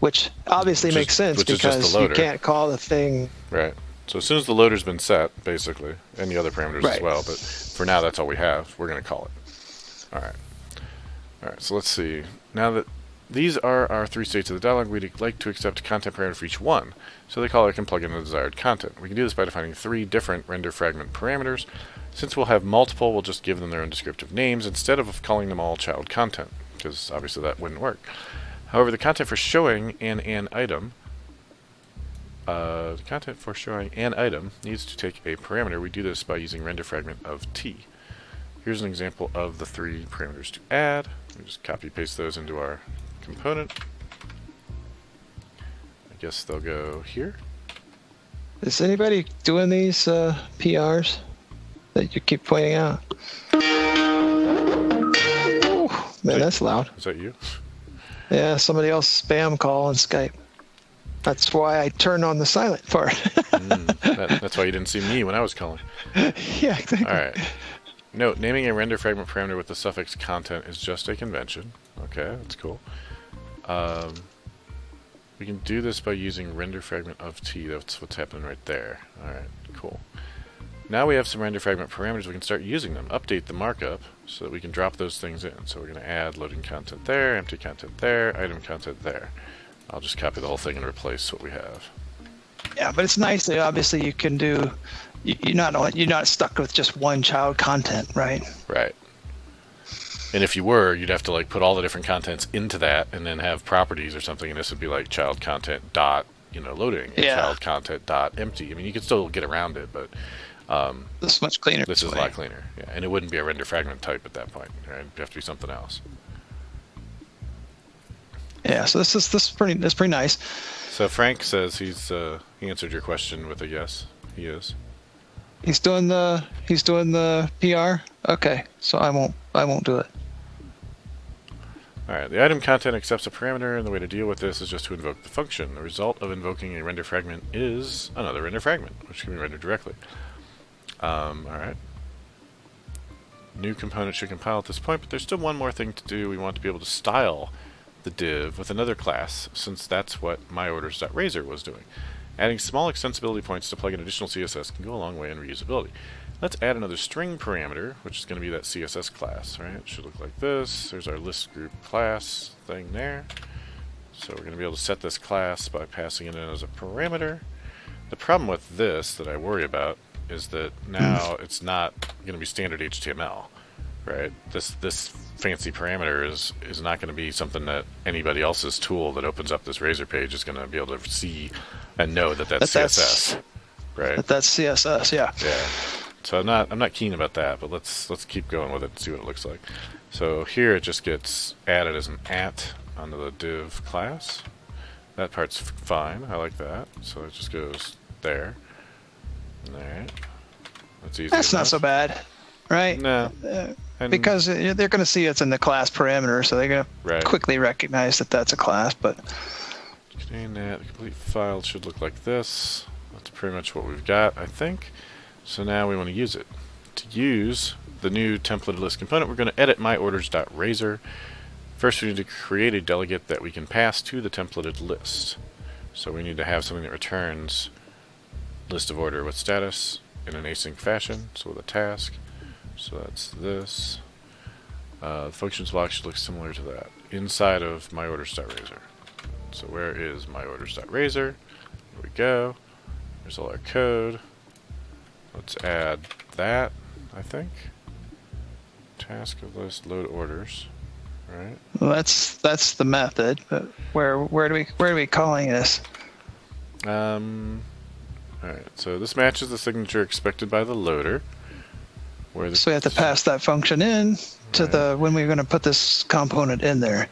which obviously makes sense because you can't call the thing. Right. So as soon as the loader's been set, basically, and the other parameters as well, but for now that's all we have, we're going to call it. Alright. Alright, so let's see. Now that these are our 3 states of the dialog, we'd like to accept a content parameter for each one. So the caller can plug in the desired content. We can do this by defining 3 different render fragment parameters. Since we'll have multiple, we'll just give them their own descriptive names instead of calling them all child content, because obviously that wouldn't work. However, the content for showing an item needs to take a parameter. We do this by using render fragment of t. Here's an example of the 3 parameters to add. We just copy paste those into our component. I guess they'll go here. Is anybody doing these PRs that you keep pointing out? Oh, man, that's loud. Is that you? Yeah, somebody else spam call on Skype. That's why I turned on the silent part. That's why you didn't see me when I was calling. Yeah, exactly. All right. Note, naming a render fragment parameter with the suffix content is just a convention. Okay, that's cool. We can do this by using render fragment of t. That's what's happening right there. All right, cool. Now we have some render fragment parameters. We can start using them. Update the markup so that we can drop those things in. So we're going to add loading content there, empty content there, item content there. I'll just copy the whole thing and replace what we have. Yeah, but it's nice that obviously you can do. You're not stuck with just one child content, right? Right. And if you were, you'd have to like put all the different contents into that, and then have properties or something. And this would be like child content dot loading, child content dot empty. I mean, you could still get around it, but this is much cleaner. This is a lot cleaner, yeah. And it wouldn't be a render fragment type at that point. Right? It'd have to be something else. Yeah. So this is pretty nice. So Frank says he answered your question with a yes. He is. He's doing the PR. Okay, so I won't do it. All right. The item content accepts a parameter, and the way to deal with this is just to invoke the function. The result of invoking a render fragment is another render fragment, which can be rendered directly. All right. New component should compile at this point, but there's still one more thing to do. We want to be able to style the div with another class, since that's what myorders.razor was doing. Adding small extensibility points to plug in additional CSS can go a long way in reusability. Let's add another string parameter, which is going to be that CSS class, right? It should look like this. There's our list group class thing there. So we're going to be able to set this class by passing it in as a parameter. The problem with this that I worry about is that now it's not going to be standard HTML, right? This fancy parameter is not going to be something that anybody else's tool that opens up this Razor page is going to be able to see and know that that's CSS, right? That's CSS, yeah. Yeah. So I'm not keen about that, but let's keep going with it and see what it looks like. So here it just gets added as an @ onto the div class. That part's fine. I like that. So it just goes there. All right. That's easy. That's not so bad, right? No. Because they're going to see it's in the class parameter, so they're going to quickly recognize that that's a class. But contain that. The complete file should look like this. That's pretty much what we've got, I think. So now we want to use it. To use the new templated list component, we're going to edit myorders.razor. First, we need to create a delegate that we can pass to the templated list. So we need to have something that returns list of order with status in an async fashion, so with a task. So that's this. The functions block should look similar to that inside of myorders.razor. So where is myorders.razor? Here we go. There's all our code. Let's add that, I think. Task of list load orders, right? Well, that's the method. But where are we calling this? All right. So this matches the signature expected by the loader. So we have to pass that function in to when we're going to put this component in there.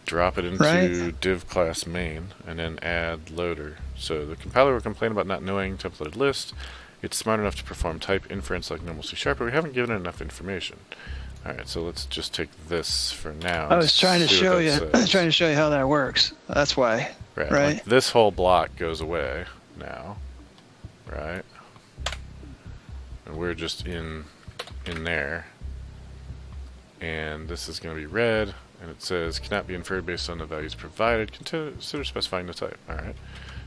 Drop it into div class main and then add loader. So the compiler will complain about not knowing templated list. It's smart enough to perform type inference like normal C#, but we haven't given it enough information. All right, so let's just take this for now. I was trying to show you. How that works. That's why. Right. Like this whole block goes away now. Right. And we're just in there. And this is going to be red, and it says cannot be inferred based on the values provided. Consider specifying the type. All right.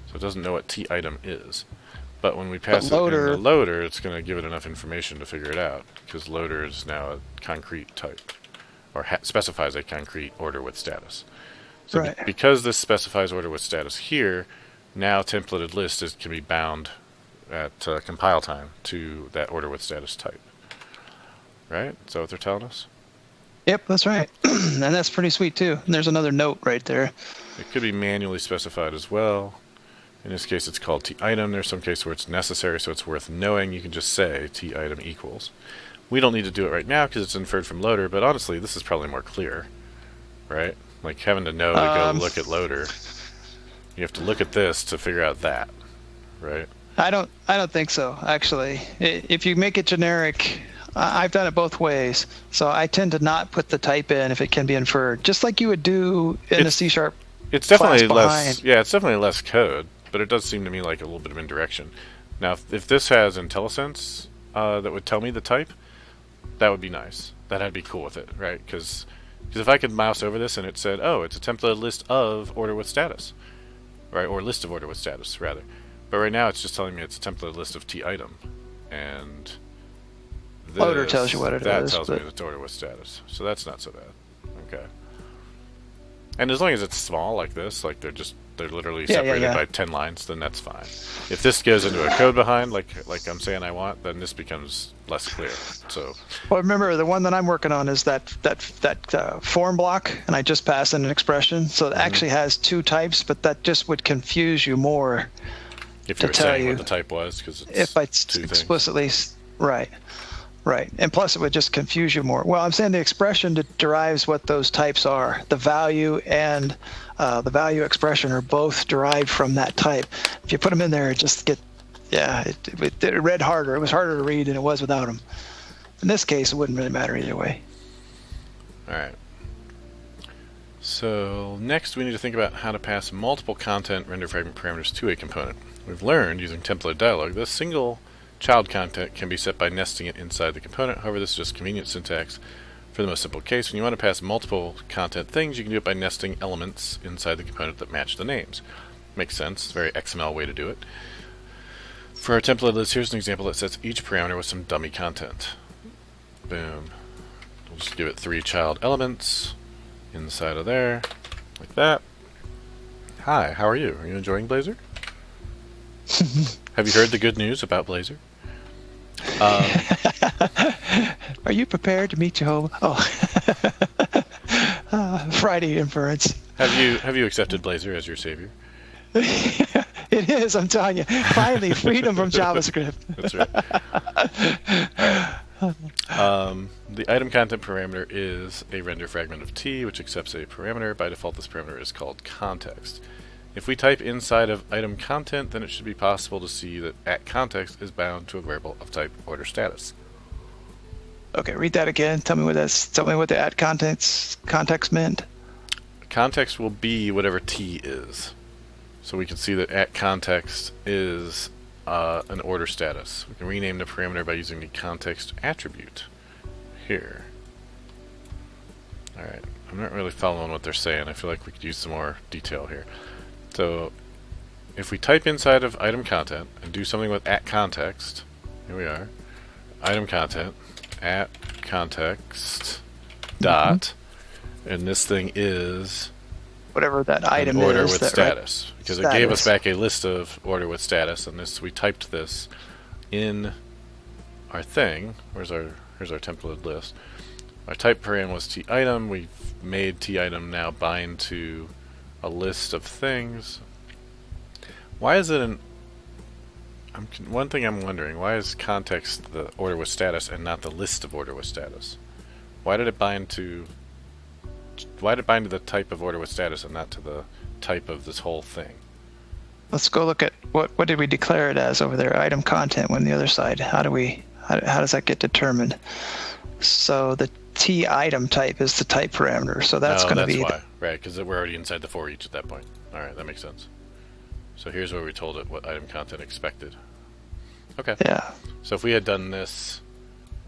So it doesn't know what T item is. But when we pass it in the loader, it's going to give it enough information to figure it out, because loader is now a concrete type, or specifies a concrete order with status. So because this specifies order with status here, now templated list can be bound at compile time to that order with status type. Right? Is that what they're telling us? Yep, that's right. And that's pretty sweet too. And there's another note right there. It could be manually specified as well. In this case, it's called T-item. There's some case where it's necessary, so it's worth knowing. You can just say T-item equals. We don't need to do it right now because it's inferred from loader, but honestly, this is probably more clear, right? Like having to know to go look at loader. You have to look at this to figure out that, right? I don't think so, actually. If you make it generic, I've done it both ways. So I tend to not put the type in if it can be inferred, just like you would do in the C#. It's definitely less. Yeah, it's definitely less code. But it does seem to me like a little bit of indirection. Now, if this has IntelliSense that would tell me the type, that would be nice. Then I'd be cool with it, right? Because if I could mouse over this and it said, oh, it's a templated list of order with status, right? Or list of order with status, rather. But right now it's just telling me it's a templated list of T item, and this, Loader tells you what it that is, tells me but- it's order with status. So that's not so bad. Okay. And as long as it's small like this, like they're literally separated by 10 lines, then that's fine. If this goes into a code behind, like I'm saying I want, then this becomes less clear. So Well, remember the one that I'm working on is that form block, and I just passed in an expression, so it actually has two types, but that just would confuse you more if to you were tell saying you what the type was, because it's if I two things. explicitly right. Right, and plus it would just confuse you more. Well, I'm saying the expression derives what those types are. The value and the value expression are both derived from that type. If you put them in there, it just it read harder. It was harder to read than it was without them. In this case, it wouldn't really matter either way. All right. So next we need to think about how to pass multiple content render fragment parameters to a component. We've learned using template dialog that a single child content can be set by nesting it inside the component. However, this is just convenient syntax for the most simple case. When you want to pass multiple content things, you can do it by nesting elements inside the component that match the names. Makes sense. It's a very XML way to do it. For our template list, here's an example that sets each parameter with some dummy content. Boom. We'll just give it 3 child elements inside of there, like that. Hi, how are you? Are you enjoying Blazor? Have you heard the good news about Blazor? Are you prepared to meet Jehovah? Oh, Friday inference. Have you accepted Blazor as your savior? It is, I'm telling you. Finally, freedom from JavaScript. That's right. The item content parameter is a render fragment of t, which accepts a parameter. By default, this parameter is called context. If we type inside of item content, then it should be possible to see that @context is bound to a variable of type order status. Okay, read that again. Tell me what the context meant. Context will be whatever t is. So we can see that @context is an order status. We can rename the parameter by using the context attribute here. Alright, I'm not really following what they're saying. I feel like we could use some more detail here. So if we type inside of item content and do something with @context, here we are, item content, @context, dot, and this thing is Whatever that item order is. with that, status, right? because it gave us back a list of order with status, and this we typed this in our thing. Here's our templated list. Our type param was t_item. We've made t_item now bind to a list of things. Why is it one thing I'm wondering, why is context the order with status and not the list of order with status? Why did it bind to the type of order with status and not to the type of this whole thing? Let's go look at what did we declare it as over there? Item content. When the other side, how does that get determined? So the t_item type is the type parameter. So that's going to be why. Right, because we're already inside the for each at that point. All right, that makes sense. So here's where we told it what item content expected. Okay. Yeah. So if we had done this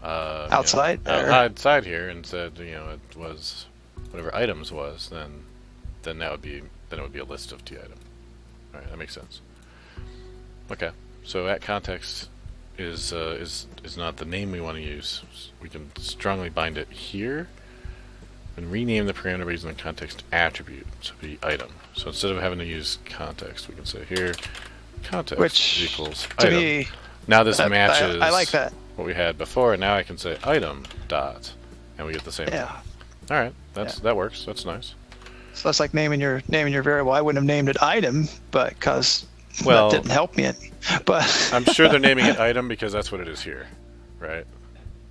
outside outside here and said it was whatever items was, then it would be a list of t_item. All right, that makes sense. Okay, so @context is not the name we want to use. We can strongly bind it here and rename the parameter by using the context attribute to be item. So instead of having to use context, we can say here context equals item. Now this matches I like that. what we had before, and now I can say item dot, and we get the same thing. All right, that works. That's nice. So that's like naming your variable. I wouldn't have named it item, but because that didn't help me any. But I'm sure they're naming it item because that's what it is here, right?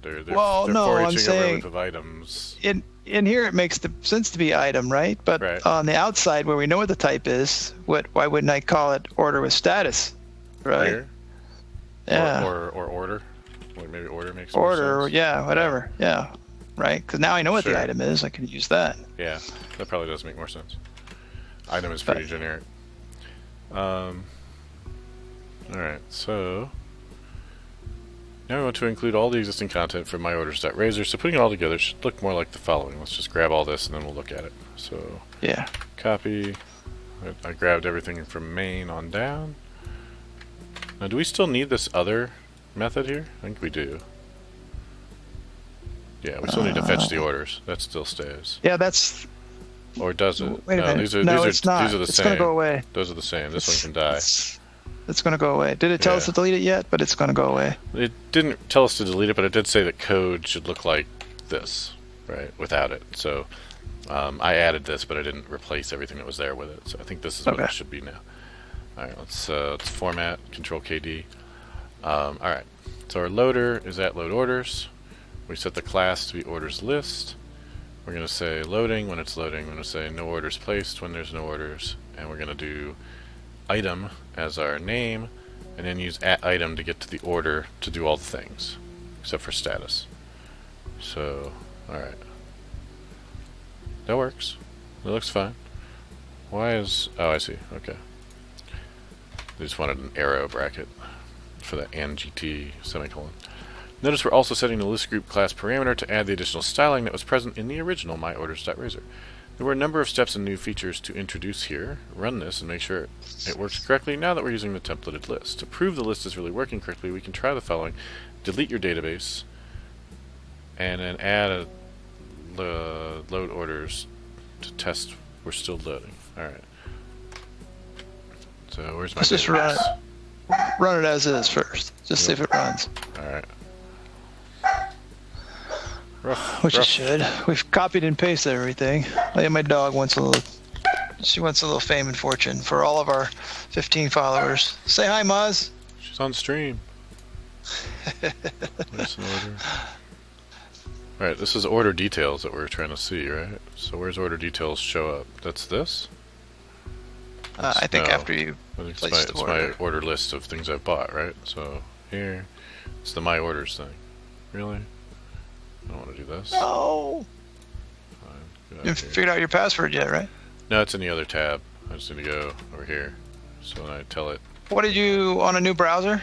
They're I'm saying a group of items. In here it makes the sense to be item, right? But on the outside where we know what the type is, why wouldn't I call it order with status, right? Here? Yeah. Or order. Or maybe order makes order. More sense. Yeah, whatever. Yeah. Right. Because now I know what the item is. I can use that. Yeah, that probably does make more sense. Item is pretty generic. All right, so now we want to include all the existing content from myorders.razor. So putting it all together should look more like the following. Let's just grab all this and then we'll look at it. So copy. I grabbed everything from main on down. Now, do we still need this other method here? I think we do. Yeah, we still need to fetch the orders. That still stays. Yeah, that's. Or does it? Wait a minute. These are it's not. These are the it's same. going to go away. Those are the same. This one can die. It's going to go away. Did it tell us to delete it yet? But it's going to go away. It didn't tell us to delete it, but it did say that code should look like this, right? Without it. So I added this, but I didn't replace everything that was there with it. So I think this is what it should be now. All right, let's format, Control KD. All right, so our loader is at load orders. We set the class to be orders list. We're going to say loading when it's loading. We're going to say no orders placed when there's no orders. And we're going to do item as our name, and then use @item to get to the order to do all the things, except for status. So, alright. That works. It looks fine. Why is... oh, I see. Okay. I just wanted an arrow bracket for the NGT semicolon. Notice we're also setting the list group class parameter to add the additional styling that was present in the original myorders.razor. There were a number of steps and new features to introduce here. Run this and make sure it works correctly now that we're using the templated list. To prove the list is really working correctly, we can try the following. Delete your database and then add load orders to test we're still loading. Alright. So where's my database? Just run it as is first. Just see if it runs. Alright. Which it should. We've copied and pasted everything. Oh, yeah, my dog wants a little. She wants a little fame and fortune for all of our 15 followers. Say hi, Muzz. She's on stream. Where's an order? Right, this is order details that we're trying to see, right? So where's order details show up? That's this? I think after you it's place the order. my order list of things I've bought, right? So here, it's the my orders thing. Really? I don't want to do this. No. Fine. You haven't figured out your password yet, right? No, it's in the other tab. I just need to go over here. So when I tell it... What did you, on a new browser?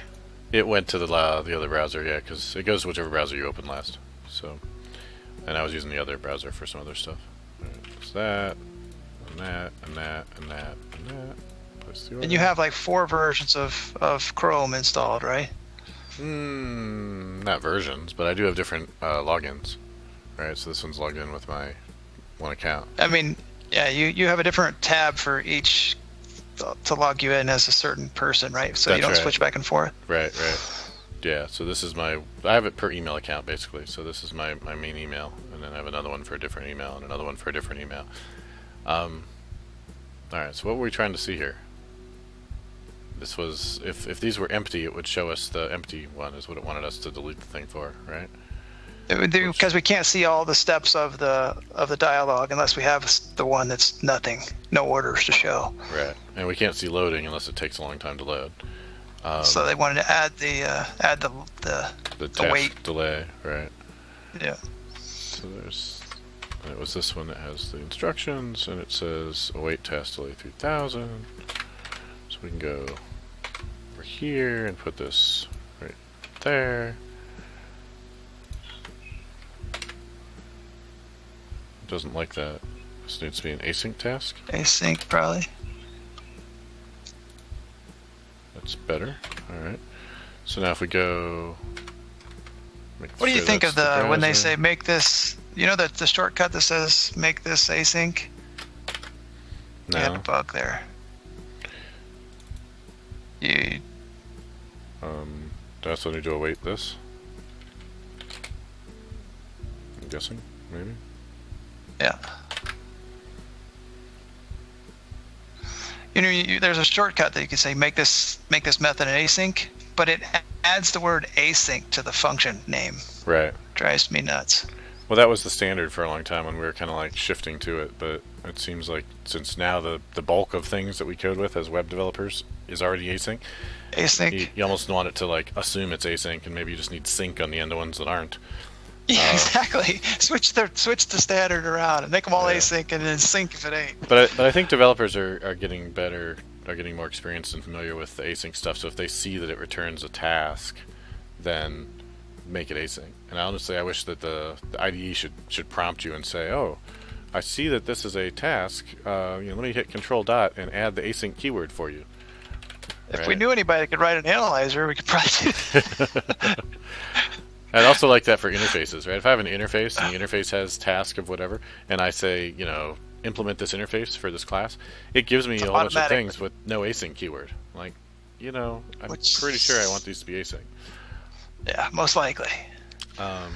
It went to the other browser, yeah, because it goes to whichever browser you open last. So, and I was using the other browser for some other stuff. Alright, it's that, and that, and that, and that, and that. Place the order. And you have like 4 versions of Chrome installed, right? Not versions, but I do have different logins. Right, so this one's logged in with my one account. I mean, yeah, you have a different tab for each to log you in as a certain person, right? So you don't switch back and forth. Right. Yeah, so this is I have it per email account basically. So this is my main email, and then I have another one for a different email, and another one for a different email. Alright, so what were we trying to see here? This was, if these were empty, it would show us the empty one is what it wanted us to delete the thing for, right? Because we can't see all the steps of the dialog unless we have the one that's nothing, no orders to show. Right, and we can't see loading unless it takes a long time to load. So they wanted to add the wait delay, right? Yeah. So and it was this one that has the instructions, and it says await task delay 3000. So we can go over here and put this right there. It doesn't like that. This needs to be an async task. Async, probably. That's better. Alright. So now if we go... What do you think of when they say make this... You know the shortcut that says make this async? No. You had a bug there. You... do I also need to await this? I'm guessing, maybe? Yeah. You know, there's a shortcut that you can say make this method an async, but it adds the word async to the function name. Right. Drives me nuts. Well, that was the standard for a long time when we were kind of like shifting to it, but it seems like since now the bulk of things that we code with as web developers is already async. Async. You almost want it to like assume it's async, and maybe you just need sync on the end of ones that aren't. Yeah, exactly. Switch the standard around and make them all async, and then sync if it ain't. But I think developers are getting better, are getting more experienced and familiar with the async stuff. So if they see that it returns a task, then make it async. And honestly, I wish that the IDE should prompt you and say, "Oh, I see that this is a task. Let me hit Control Dot and add the async keyword for you." If we knew anybody that could write an analyzer, we could probably do that. I'd also like that for interfaces, right? If I have an interface and the interface has task of whatever, and I say, implement this interface for this class, it gives me a whole bunch of things with no async keyword. Like, I'm pretty sure I want these to be async. Yeah, most likely. All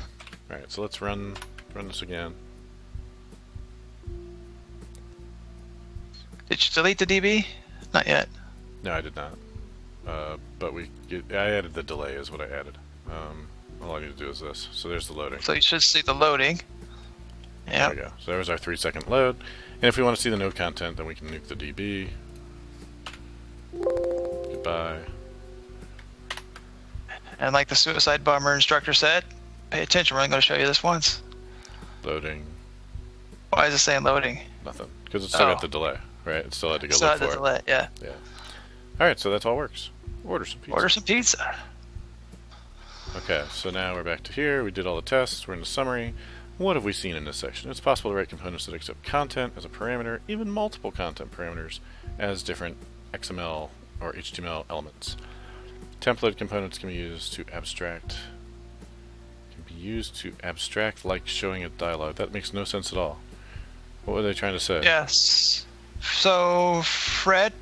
right, so let's run this again. Did you delete the DB? Not yet. No, I did not. But I added the delay is what I added. All I need to do is this. So there's the loading. So you should see the loading. Yeah. There we go. So there's our 3-second load. And if we want to see the node content, then we can nuke the DB. Goodbye. And like the suicide bomber instructor said, pay attention, we're only going to show you this once. Loading. Why is it saying loading? Nothing. Because it's still got the delay, right? It still had to go look for it. Delay, yeah. Yeah. All right, so that's all works. Order some pizza. Order some pizza. Okay, so now we're back to here. We did all the tests. We're in the summary. What have we seen in this section? It's possible to write components that accept content as a parameter, even multiple content parameters as different XML or HTML elements. Template components can be used to abstract. Like showing a dialog. That makes no sense at all. What were they trying to say? Yes. So Fred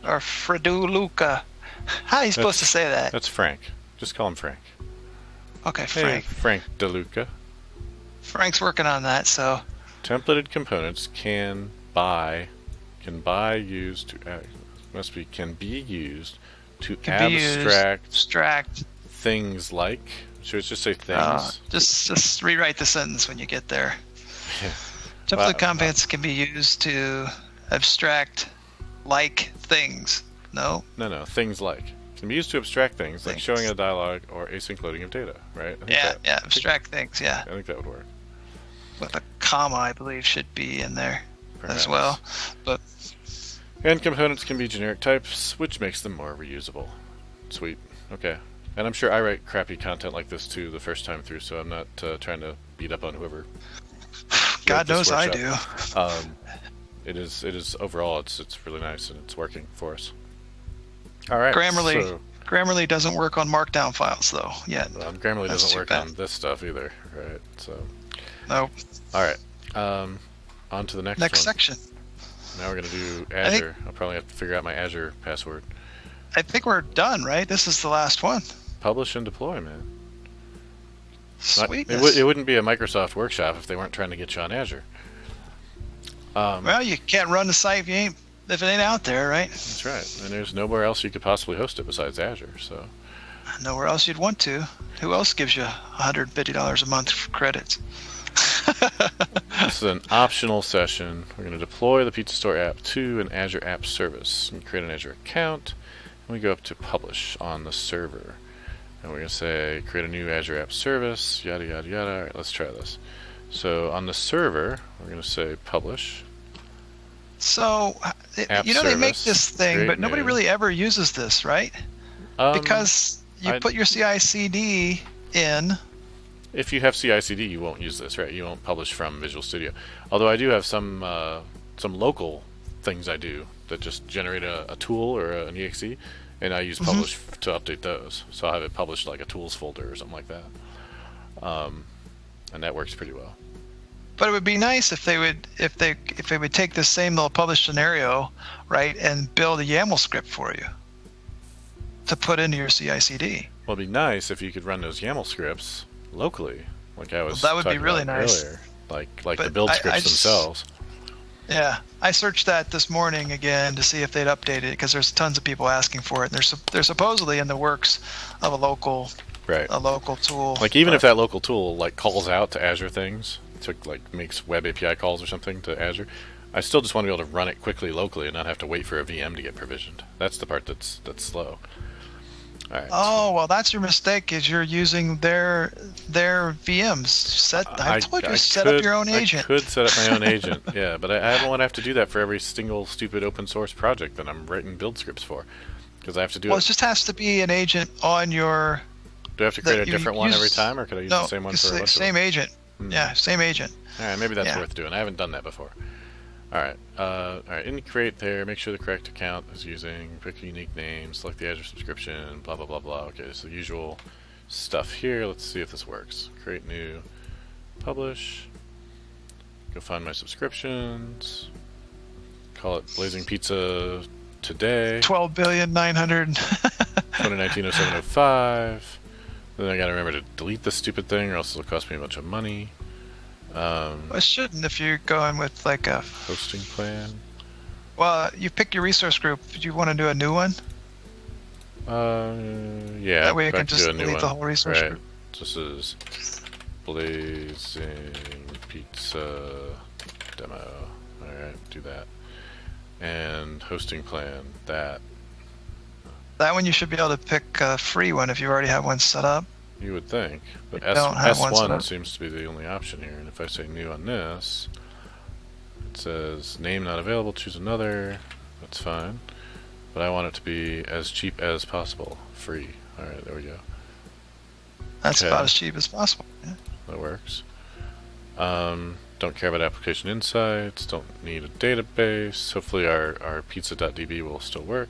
or Freduluca. How are you supposed to say that? That's Frank. Just call him Frank. Okay, Frank. Hey, Frank DeLuca. Frank's working on that, so. Templated components can be used to abstract things like. Should it just say things? Just rewrite the sentence when you get there. Yeah. Template components can be used to abstract like things. No, things like. Can be used to abstract things like showing a dialog or async loading of data, right? Abstract things, yeah. I think that would work. With a comma, I believe, should be in there as well. And components can be generic types, which makes them more reusable. Sweet. Okay. And I'm sure I write crappy content like this too the first time through, so I'm not trying to beat up on whoever. God knows I do. It is overall it's really nice and it's working for us. All right. Grammarly doesn't work on Markdown files though yet. Grammarly doesn't work on this stuff either, right? So. Nope. All right. On to the next section. Now we're gonna do Azure. I'll probably have to figure out my Azure password. I think we're done, right? This is the last one. Publish and deploy, man. Sweet. It wouldn't be a Microsoft workshop if they weren't trying to get you on Azure. Well, you can't run the site if it ain't out there, right? That's right. And there's nowhere else you could possibly host it besides Azure. So. Nowhere else you'd want to. Who else gives you $150 a month for credits? This is an optional session. We're going to deploy the Pizza Store app to an Azure App Service. And create an Azure account. And we go up to Publish on the server. And we're going to say, create a new Azure App Service, yada, yada, yada. All right, let's try this. So on the server, we're going to say Publish. So, they make this thing, but nobody really ever uses this, right? Because you put your CI/CD in. If you have CI/CD, you won't use this, right? You won't publish from Visual Studio. Although I do have some local things I do that just generate a tool or an exe, and I use publish to update those. So I have it published like a tools folder or something like that, and that works pretty well. But it would be nice if they would take this same little publish scenario, right, and build a YAML script for you to put into your CI/CD. Well, it'd be nice if you could run those YAML scripts locally, like I was. That would be really nice. Earlier. Like the build scripts themselves. Yeah, I searched that this morning again to see if they'd updated it because there's tons of people asking for it. And they're supposedly in the works of a local tool. Like even if that local tool like calls out to Azure things, makes web API calls or something to Azure, I still just want to be able to run it quickly locally and not have to wait for a VM to get provisioned. That's the part that's slow. All right. Oh, well, that's your mistake. Is you're using their VMs. I told you to set up your own agent. I could set up my own agent, yeah, but I don't want to have to do that for every single stupid open source project that I'm writing build scripts for, because I have to do it. Well, it just has to be an agent on your. Do I have to create a different one every time, or could I use the same one for a bunch same agent. Yeah, same agent. All right, maybe that's worth doing. I haven't done that before. Alright, in create there, make sure the correct account is using, pick a unique name, select the Azure subscription, blah blah blah blah. Okay, so the usual stuff here. Let's see if this works. Create new, publish, go find my subscriptions, call it Blazing Pizza Today. 12,900,000,000. 2019-07-05. Then I gotta remember to delete this stupid thing or else it'll cost me a bunch of money. Well, it shouldn't if you're going with like a Hosting plan. Well, you pick your resource group. Do you want to do a new one? Yeah. That way you can just delete the whole resource group. This is Blazing Pizza Demo. Alright, do that. And hosting plan, that. That one you should be able to pick a free one if you already have one set up. You would think, but don't have one set S1 up. seems to be the only option here. And if I say new on this, it says name not available, choose another. That's fine. But I want it to be as cheap as possible, free. Alright, there we go. That's Okay. about as cheap as possible. Yeah. That works. Don't care about application insights, don't need a database. Hopefully our pizza.db will still work.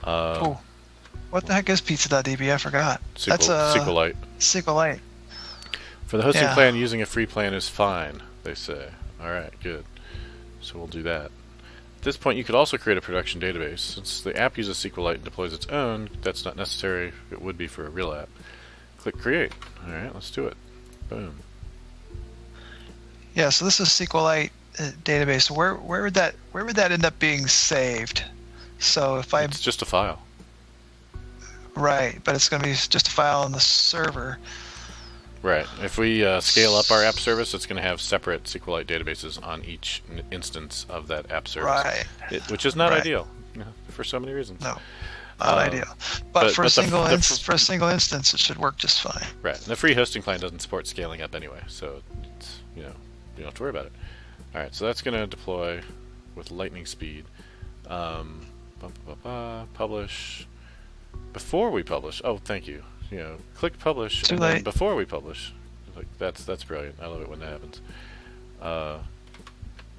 Oh, what the heck is pizza.db? I forgot. That's a SQLite. SQLite. For the hosting Yeah. plan, using a free plan is fine, they say. Alright, good. So we'll do that. At this point, you could also create a production database. Since the app uses SQLite and deploys its own, that's not necessary. It would be for a real app. Click create. Alright, let's do it. Boom. Yeah, so this is SQLite database. Where would that end up being saved? So if I It's just a file. right, but it's going to be just a file on the server. Right. If we scale up our app service, it's going to have separate SQLite databases on each instance of that app service. Right. Which is not Right. ideal for so many reasons. No, not ideal. But for a single instance, it should work just fine. Right. And the free hosting plan doesn't support scaling up anyway, so it's, you don't have to worry about it. All right. So that's going to deploy with lightning speed. Publish. Before we publish, oh, thank you. Click publish, Too and then late. before we publish, like that's brilliant. I love it when that happens.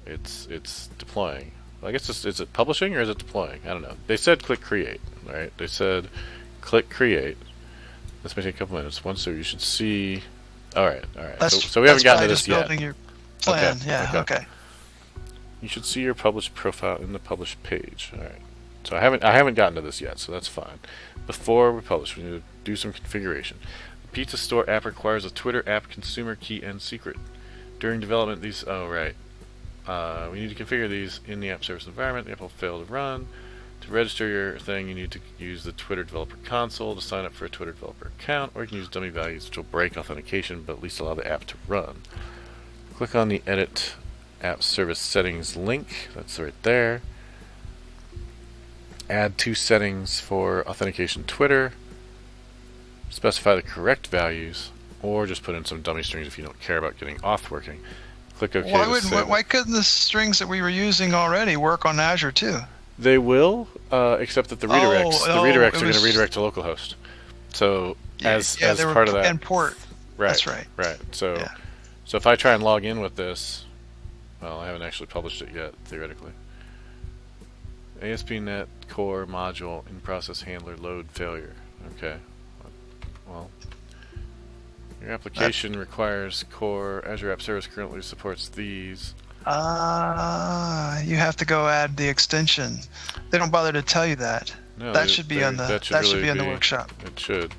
It's deploying. Well, I guess is it publishing or is it deploying? I don't know. They said click create, right? They said click create. This may take a couple minutes. So you should see. All right. So we haven't gotten to this yet. Building your plan. Okay, Yeah. Okay. You should see your published profile in the published page. All right. So I haven't gotten to this yet, so that's fine. Before we publish, we need to do some configuration. The Pizza Store app requires a Twitter app consumer key and secret. During development, we need to configure these in the app service environment. The app will fail to run. To register your thing, you need to use the Twitter Developer Console to sign up for a Twitter Developer account, or you can use dummy values, which will break authentication, but at least allow the app to run. Click on the Edit App Service Settings link. That's right there. Add 2 settings for authentication Twitter. Specify the correct values, or just put in some dummy strings if you don't care about getting auth working. Click OK. Why couldn't the strings that we were using already work on Azure too? They will, except that the redirects are going to redirect to localhost. So as part of that, and port. right? That's right. Right. So if I try and log in with this, well, I haven't actually published it yet theoretically. ASP.NET Core module in process handler load failure. Okay. Well, your application requires Core. Azure App Service currently supports these. You have to go add the extension. They don't bother to tell you that. No, that should be on the workshop. It should.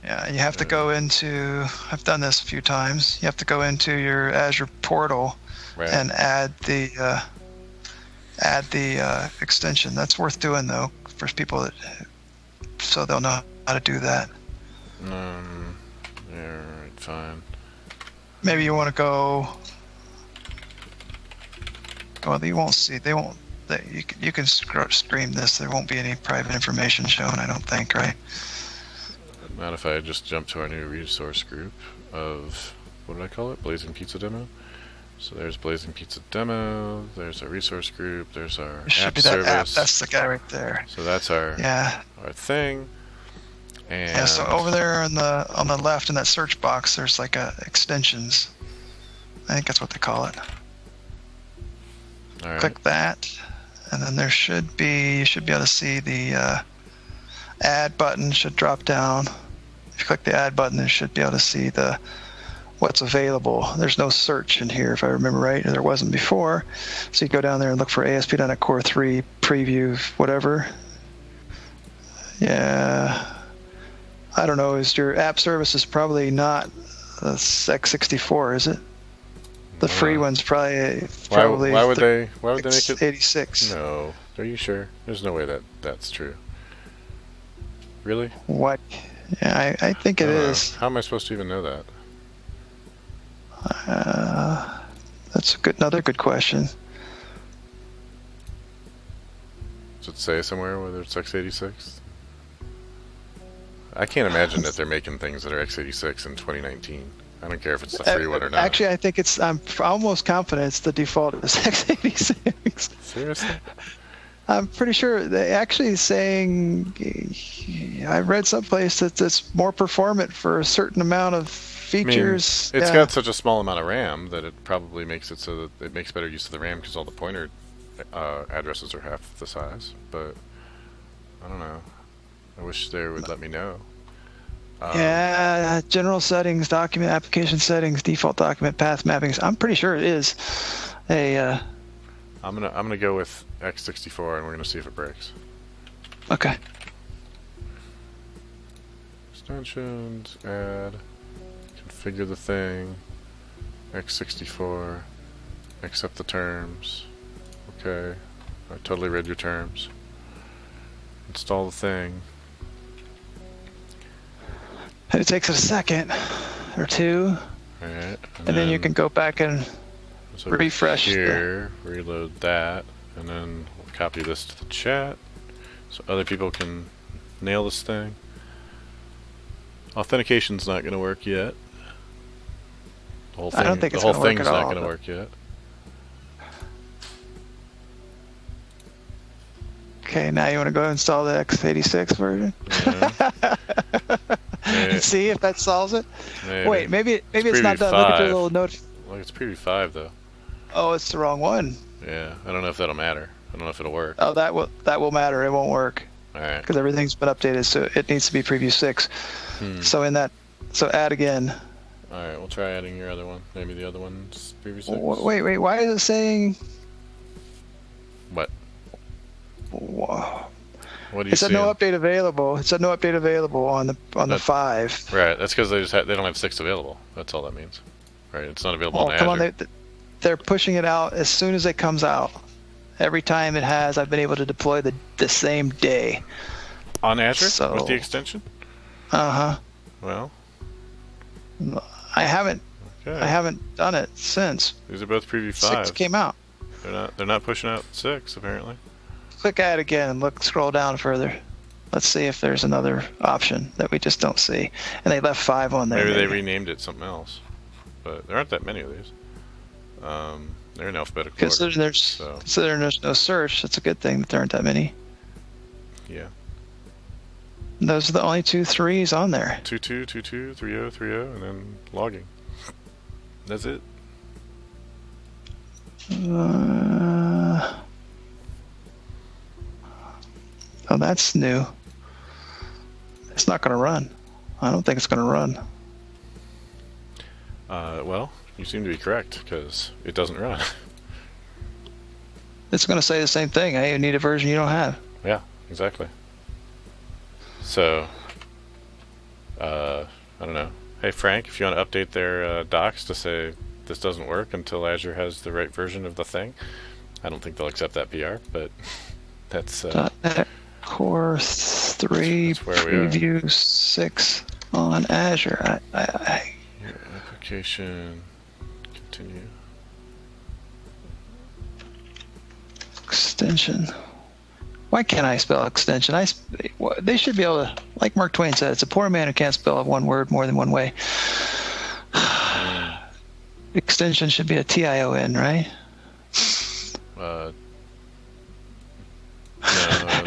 Yeah, you have to go into. I've done this a few times. You have to go into your Azure portal and add the extension. That's worth doing though for people so they'll know how to do that. Yeah, right, fine. Maybe you want to go. Well, you won't see. They won't. You can stream this. There won't be any private information shown. I don't think, right? Not if I just jump to our new resource group of what did I call it? Blazing Pizza Demo. So there's Blazing Pizza Demo. There's our resource group. There's our app service. That's the guy right there. So that's our thing. And so over there on the left in that search box, there's like extensions. I think that's what they call it. All right. Click that, and then there should be, you should be able to see the add button should drop down. If you click the add button, you should be able to see the what's available. There's no search in here, if I remember right. There wasn't before. So you go down there and look for ASP.NET Core 3 preview, whatever. Yeah. I don't know. Is your app service is probably not x64, is it? The free one's probably Why would they make it 86. No. Are you sure? There's no way that's true. Really? What? Yeah, I think it is. How am I supposed to even know that? That's another good question. Does it say somewhere whether it's x86? I can't imagine that they're making things that are x86 in 2019. I don't care if it's the free one or not. Actually, I think I'm almost confident it's the default is x86. Seriously? I'm pretty sure they actually saying, I read someplace that it's more performant for a certain amount of features. I mean, it's got such a small amount of RAM that it probably makes it so that it makes better use of the RAM because all the pointer addresses are half the size. But I don't know. I wish they would let me know. Yeah, general settings, document application settings, default document path mappings. I'm pretty sure it is a. I'm gonna go with x64 and we're gonna see if it breaks. Okay. Extensions, add, configure the thing, x64, accept the terms. Okay, I totally read your terms. Install the thing. It takes it a second or two. Alright. And then you can go back and refresh here, reload that, and then we'll copy this to the chat so other people can nail this thing. Authentication's not going to work yet. The whole thing, I don't think the it's whole going to work thing's at not all, going to work yet. Okay, now you want to go install the x86 version? Yeah. See if that solves it. Maybe. Wait, maybe it's not done. Look at your little note. Look, it's preview 5 though. Oh, it's the wrong one. Yeah, I don't know if that'll matter. I don't know if it'll work. Oh, that will matter. It won't work. All right. Because everything's been updated, so it needs to be preview 6. So add again. All right, we'll try adding your other one. Maybe the other one's preview 6. Wait. Why is it saying? What? Whoa. What do you It said no update available. It said no update available on the 5. Right. That's because they don't have 6 available. That's all that means. Right. It's not available on Azure. Come on, they're pushing it out as soon as it comes out. Every time it has, I've been able to deploy the same day. On Azure with the extension. Well, I haven't done it since. These are both preview 5. 6 came out. They're not pushing out 6 apparently. Click add again and scroll down further. Let's see if there's another option that we just don't see. And they left 5 on there. Maybe they renamed it something else. But there aren't that many of these. They're in alphabetical order. Considering there's no search, it's a good thing that there aren't that many. Yeah. And those are the only 2 3s on there. 22, 22, 30, 30, and then logging. That's it. Oh, that's new. It's not going to run. I don't think it's going to run. Well, you seem to be correct because it doesn't run. It's going to say the same thing. Hey, you need a version you don't have. Yeah, exactly. So, I don't know. Hey, Frank, if you want to update their docs to say this doesn't work until Azure has the right version of the thing, I don't think they'll accept that PR, but that's... .NET Core 3 preview 6 on Azure. Application, continue. Extension. Why can't I spell extension? They should be able to, like Mark Twain said, it's a poor man who can't spell one word more than one way. Extension should be a TION, right? No.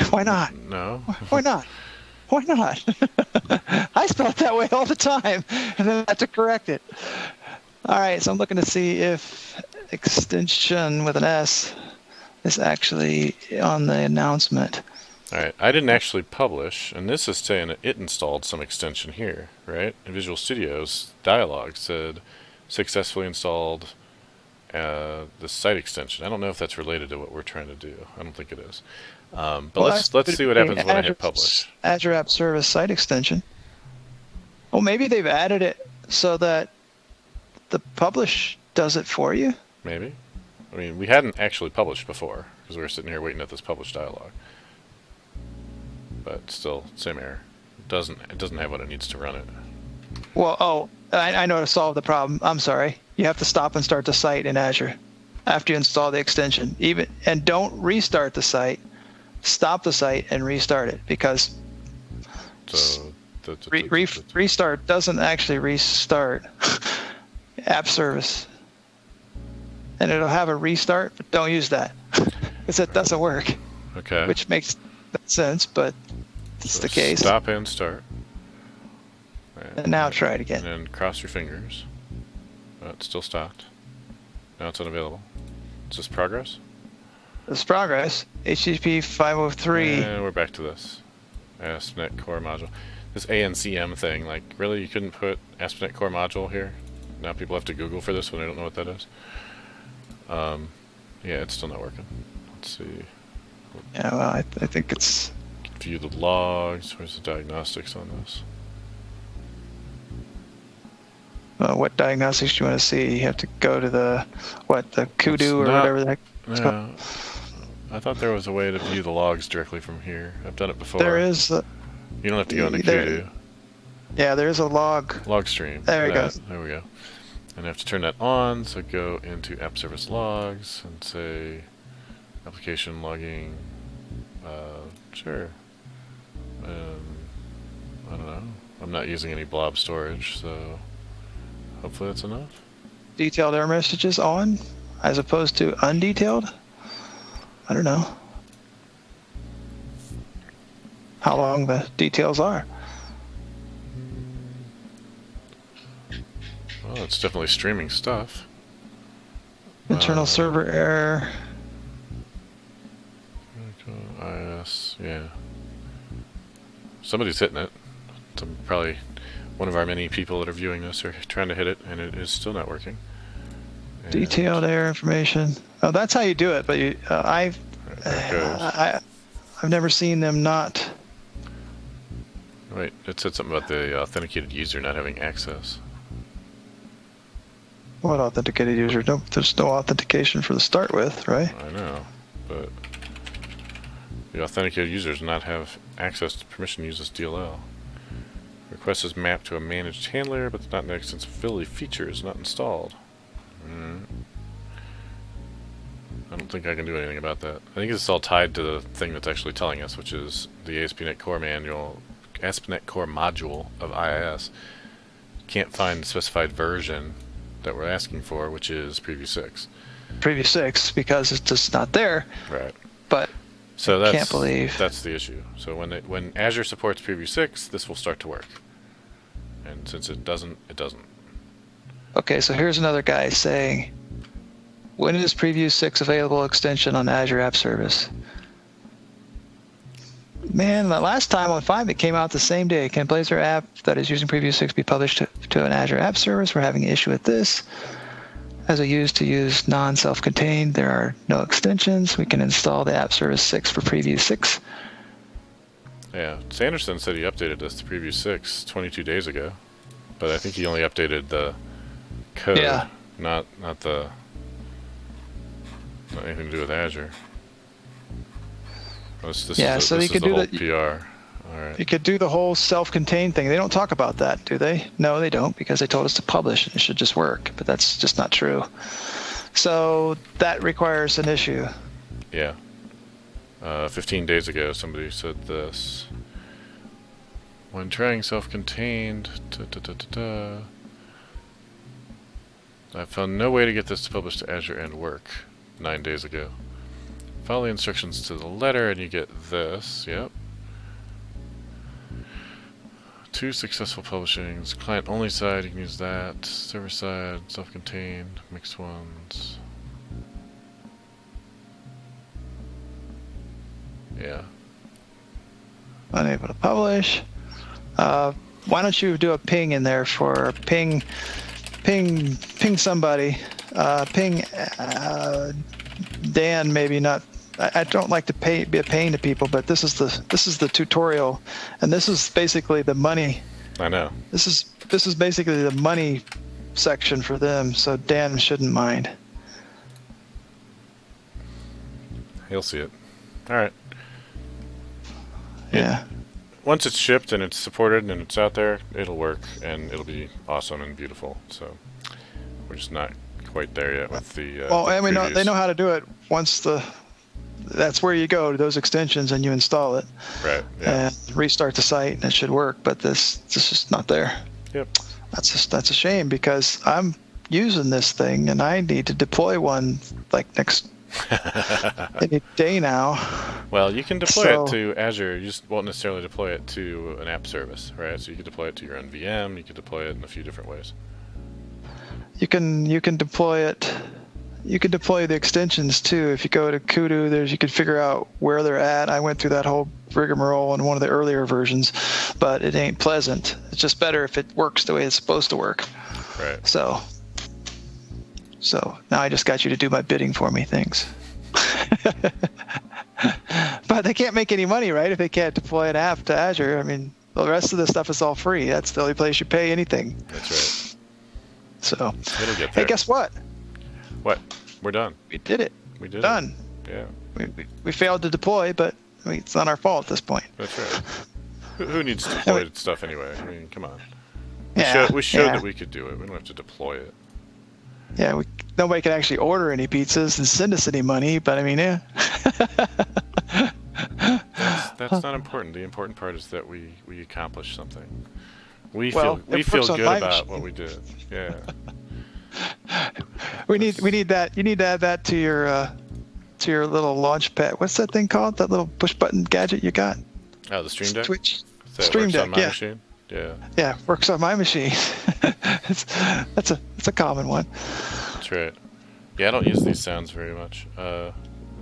Why not? No. Why not? Why not? I spell it that way all the time, and then I have to correct it. All right, so I'm looking to see if extension with an S is actually on the announcement. Alright, I didn't actually publish, and this is saying that it installed some extension here, right? In Visual Studio's dialog said successfully installed the site extension. I don't know if that's related to what we're trying to do. I don't think it is. But Well, let's see what happens when I hit publish. Azure App Service site extension. Well, maybe they've added it so that the publish does it for you. Maybe. I mean, we hadn't actually published before because we were sitting here waiting at this publish dialog. But still, same error. It doesn't have what it needs to run it. Well, I know how to solve the problem. I'm sorry. You have to stop and start the site in Azure after you install the extension. And don't restart the site. Stop the site and restart it, because restart doesn't actually restart app service. And it'll have a restart, but don't use that because it doesn't work. Okay. Which makes sense, but it's the case. Stop and start. And now try it again. And then cross your fingers. It's still stopped. Now it's unavailable. Is this progress? This is progress. HTTP 503. And we're back to this. ASP.NET Core Module. This ANCM thing, like, really? You couldn't put ASP.NET Core Module here? Now people have to Google for this when they don't know what that is? Yeah, it's still not working. Let's see. Yeah, well, I think it's... View the logs. Where's the diagnostics on this? What diagnostics do you want to see? You have to go to the kudu or whatever the heck it's called. I thought there was a way to view the logs directly from here. I've done it before. There is. You don't have to go into kudu. Yeah, there's a log stream. There we go. There we go. And I have to turn that on, so go into app service logs and say application logging. Sure. I don't know. I'm not using any blob storage, so hopefully that's enough. Detailed error messages on as opposed to undetailed? I don't know how long the details are. Well, it's definitely streaming stuff. Internal server error. IS, yeah. Somebody's hitting it. Probably one of our many people that are viewing this are trying to hit it, and it is still not working. And detailed error information. Oh, that's how you do it. But I've never seen them not. Wait, it said something about the authenticated user not having access. What authenticated user? No, there's no authentication for the start with, right? I know, but the authenticated user does not have access to permission to use this DLL. Request is mapped to a managed handler, but the .NET extensibility feature is not installed. I don't think I can do anything about that. I think it's all tied to the thing that's actually telling us, which is the ASP.NET Core manual, ASP.NET Core module of IIS. Can't find the specified version that we're asking for, which is Preview 6. Preview 6, because it's just not there. Right. But so I can't believe that's the issue. So when Azure supports Preview 6, this will start to work. And since it doesn't, it doesn't. Okay, so here's another guy saying, when is Preview 6 available extension on Azure App Service? Man, the last time on 5 it came out the same day. Can Blazor app that is using Preview 6 be published to an Azure App Service? We're having an issue with this. As we use non-self-contained, there are no extensions. We can install the App Service 6 for Preview 6. Yeah, Sanderson said he updated this to Preview 6 22 days ago, but I think he only updated the code, not anything to do with Azure. This so you could do the PR. All right. You could do the whole self-contained thing. They don't talk about that, do they? No, they don't, because they told us to publish and it should just work, but that's just not true. So that requires an issue. Yeah. 15 days ago, somebody said this. When trying self-contained, I found no way to get this to publish to Azure and work 9 days ago. Follow the instructions to the letter and you get this. Yep. 2 successful publishings. Client only side, you can use that. Server side, self-contained, mixed ones. Yeah. Unable to publish. Why don't you do a ping in there for ping somebody. Ping Dan, maybe not. I don't like to be a pain to people, but this is the tutorial, and this is basically the money. I know. This is basically the money section for them, so Dan shouldn't mind. He'll see it. All right. Yeah. Once it's shipped and it's supported and it's out there, it'll work and it'll be awesome and beautiful. So we're just not quite there yet with the. Well, and they know how to do it. That's where you go to those extensions and you install it. Right. Yeah. And restart the site and it should work. But this is just not there. Yep. That's a shame because I'm using this thing and I need to deploy one like next any day now. Well, you can deploy it to Azure. You just won't necessarily deploy it to an app service, right? So you could deploy it to your own VM. You could deploy it in a few different ways. You can deploy it. You can deploy the extensions too. If you go to Kudu, you can figure out where they're at. I went through that whole rigmarole in one of the earlier versions, but it ain't pleasant. It's just better if it works the way it's supposed to work. Right. So now I just got you to do my bidding for me. Thanks. But they can't make any money, right? If they can't deploy an app to Azure. I mean, the rest of the stuff is all free. That's the only place you pay anything. That's right. So, it'll get there. Hey, guess what? What? We're done. We did it. We did Done. It. Yeah. We failed to deploy, but it's not our fault at this point. That's right. Who needs deployed stuff anyway? I mean, come on. We showed that we could do it. We don't have to deploy it. Yeah, nobody can actually order any pizzas and send us any money, but I mean, yeah. That's not important. The important part is that we accomplished something. We feel good about what we did. Yeah. We need that. You need to add that to your little launch pad. What's that thing called? That little push button gadget you got? Oh, the Stream Deck. Twitch. Stream Deck. On my machine? Yeah. Yeah, works on my machine. That's a common one. That's right. Yeah, I don't use these sounds very much. They're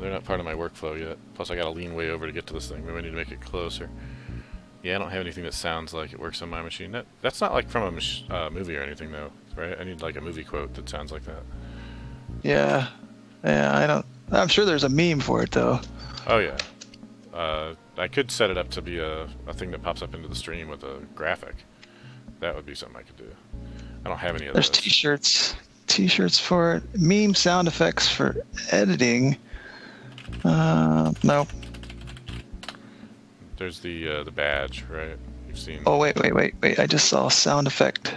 not part of my workflow yet. Plus, I got to lean way over to get to this thing. Maybe I need to make it closer. Yeah, I don't have anything that sounds like it works on my machine. That's not like from a movie or anything, though, right? I need like a movie quote that sounds like that. Yeah. I don't. I'm sure there's a meme for it, though. Oh yeah. I could set it up to be a thing that pops up into the stream with a graphic. That would be something I could do. I don't have any of those. There's t-shirts for it. Meme sound effects for editing. Nope. There's the badge, right? You've seen. Oh wait! I just saw sound effect.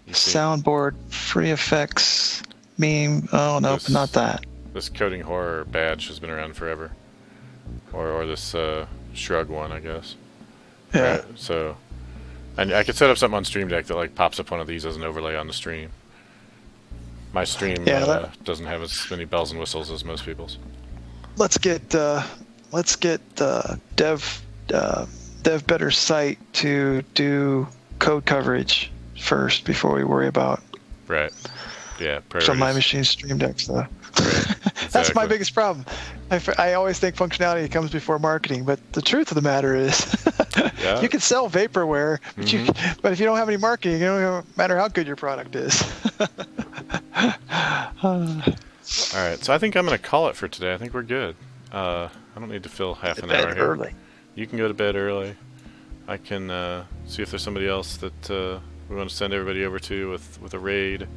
Soundboard, free effects, meme. Oh no, not that. This coding horror badge has been around forever. Or this shrug one, I guess. Yeah. Right, so, and I could set up something on Stream Deck that like pops up one of these as an overlay on the stream. My stream doesn't have as many bells and whistles as most people's. Let's get Dev Better Site to do code coverage first before we worry about. Right. Yeah. So my machine Stream Deck stuff. Right. Exactly. That's my biggest problem. I always think functionality comes before marketing, but the truth of the matter is, you can sell vaporware, but if you don't have any marketing, it don't matter how good your product is. All right, so I think I'm going to call it for today. I think we're good. I don't need to fill half an hour here. Early. You can go to bed early. I can see if there's somebody else that we want to send everybody over to with a raid.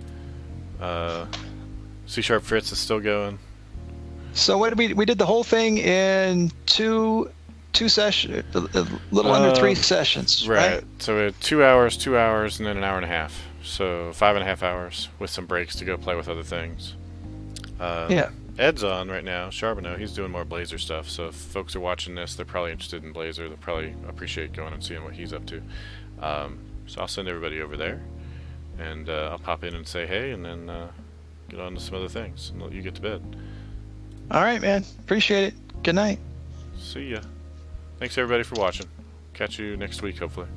C# Fritz is still going. So what did we did the whole thing in two sessions, a little under 3 sessions, right? So we had 2 hours, and then an hour and a half. So 5.5 hours with some breaks to go play with other things. Yeah. Ed's on right now. Charbonneau, he's doing more Blazor stuff. So if folks are watching this, they're probably interested in Blazor. They'll probably appreciate going and seeing what he's up to. So I'll send everybody over there, and I'll pop in and say hey, and then get on to some other things, and let you get to bed. All right, man. Appreciate it. Good night. See ya. Thanks everybody for watching. Catch you next week, hopefully.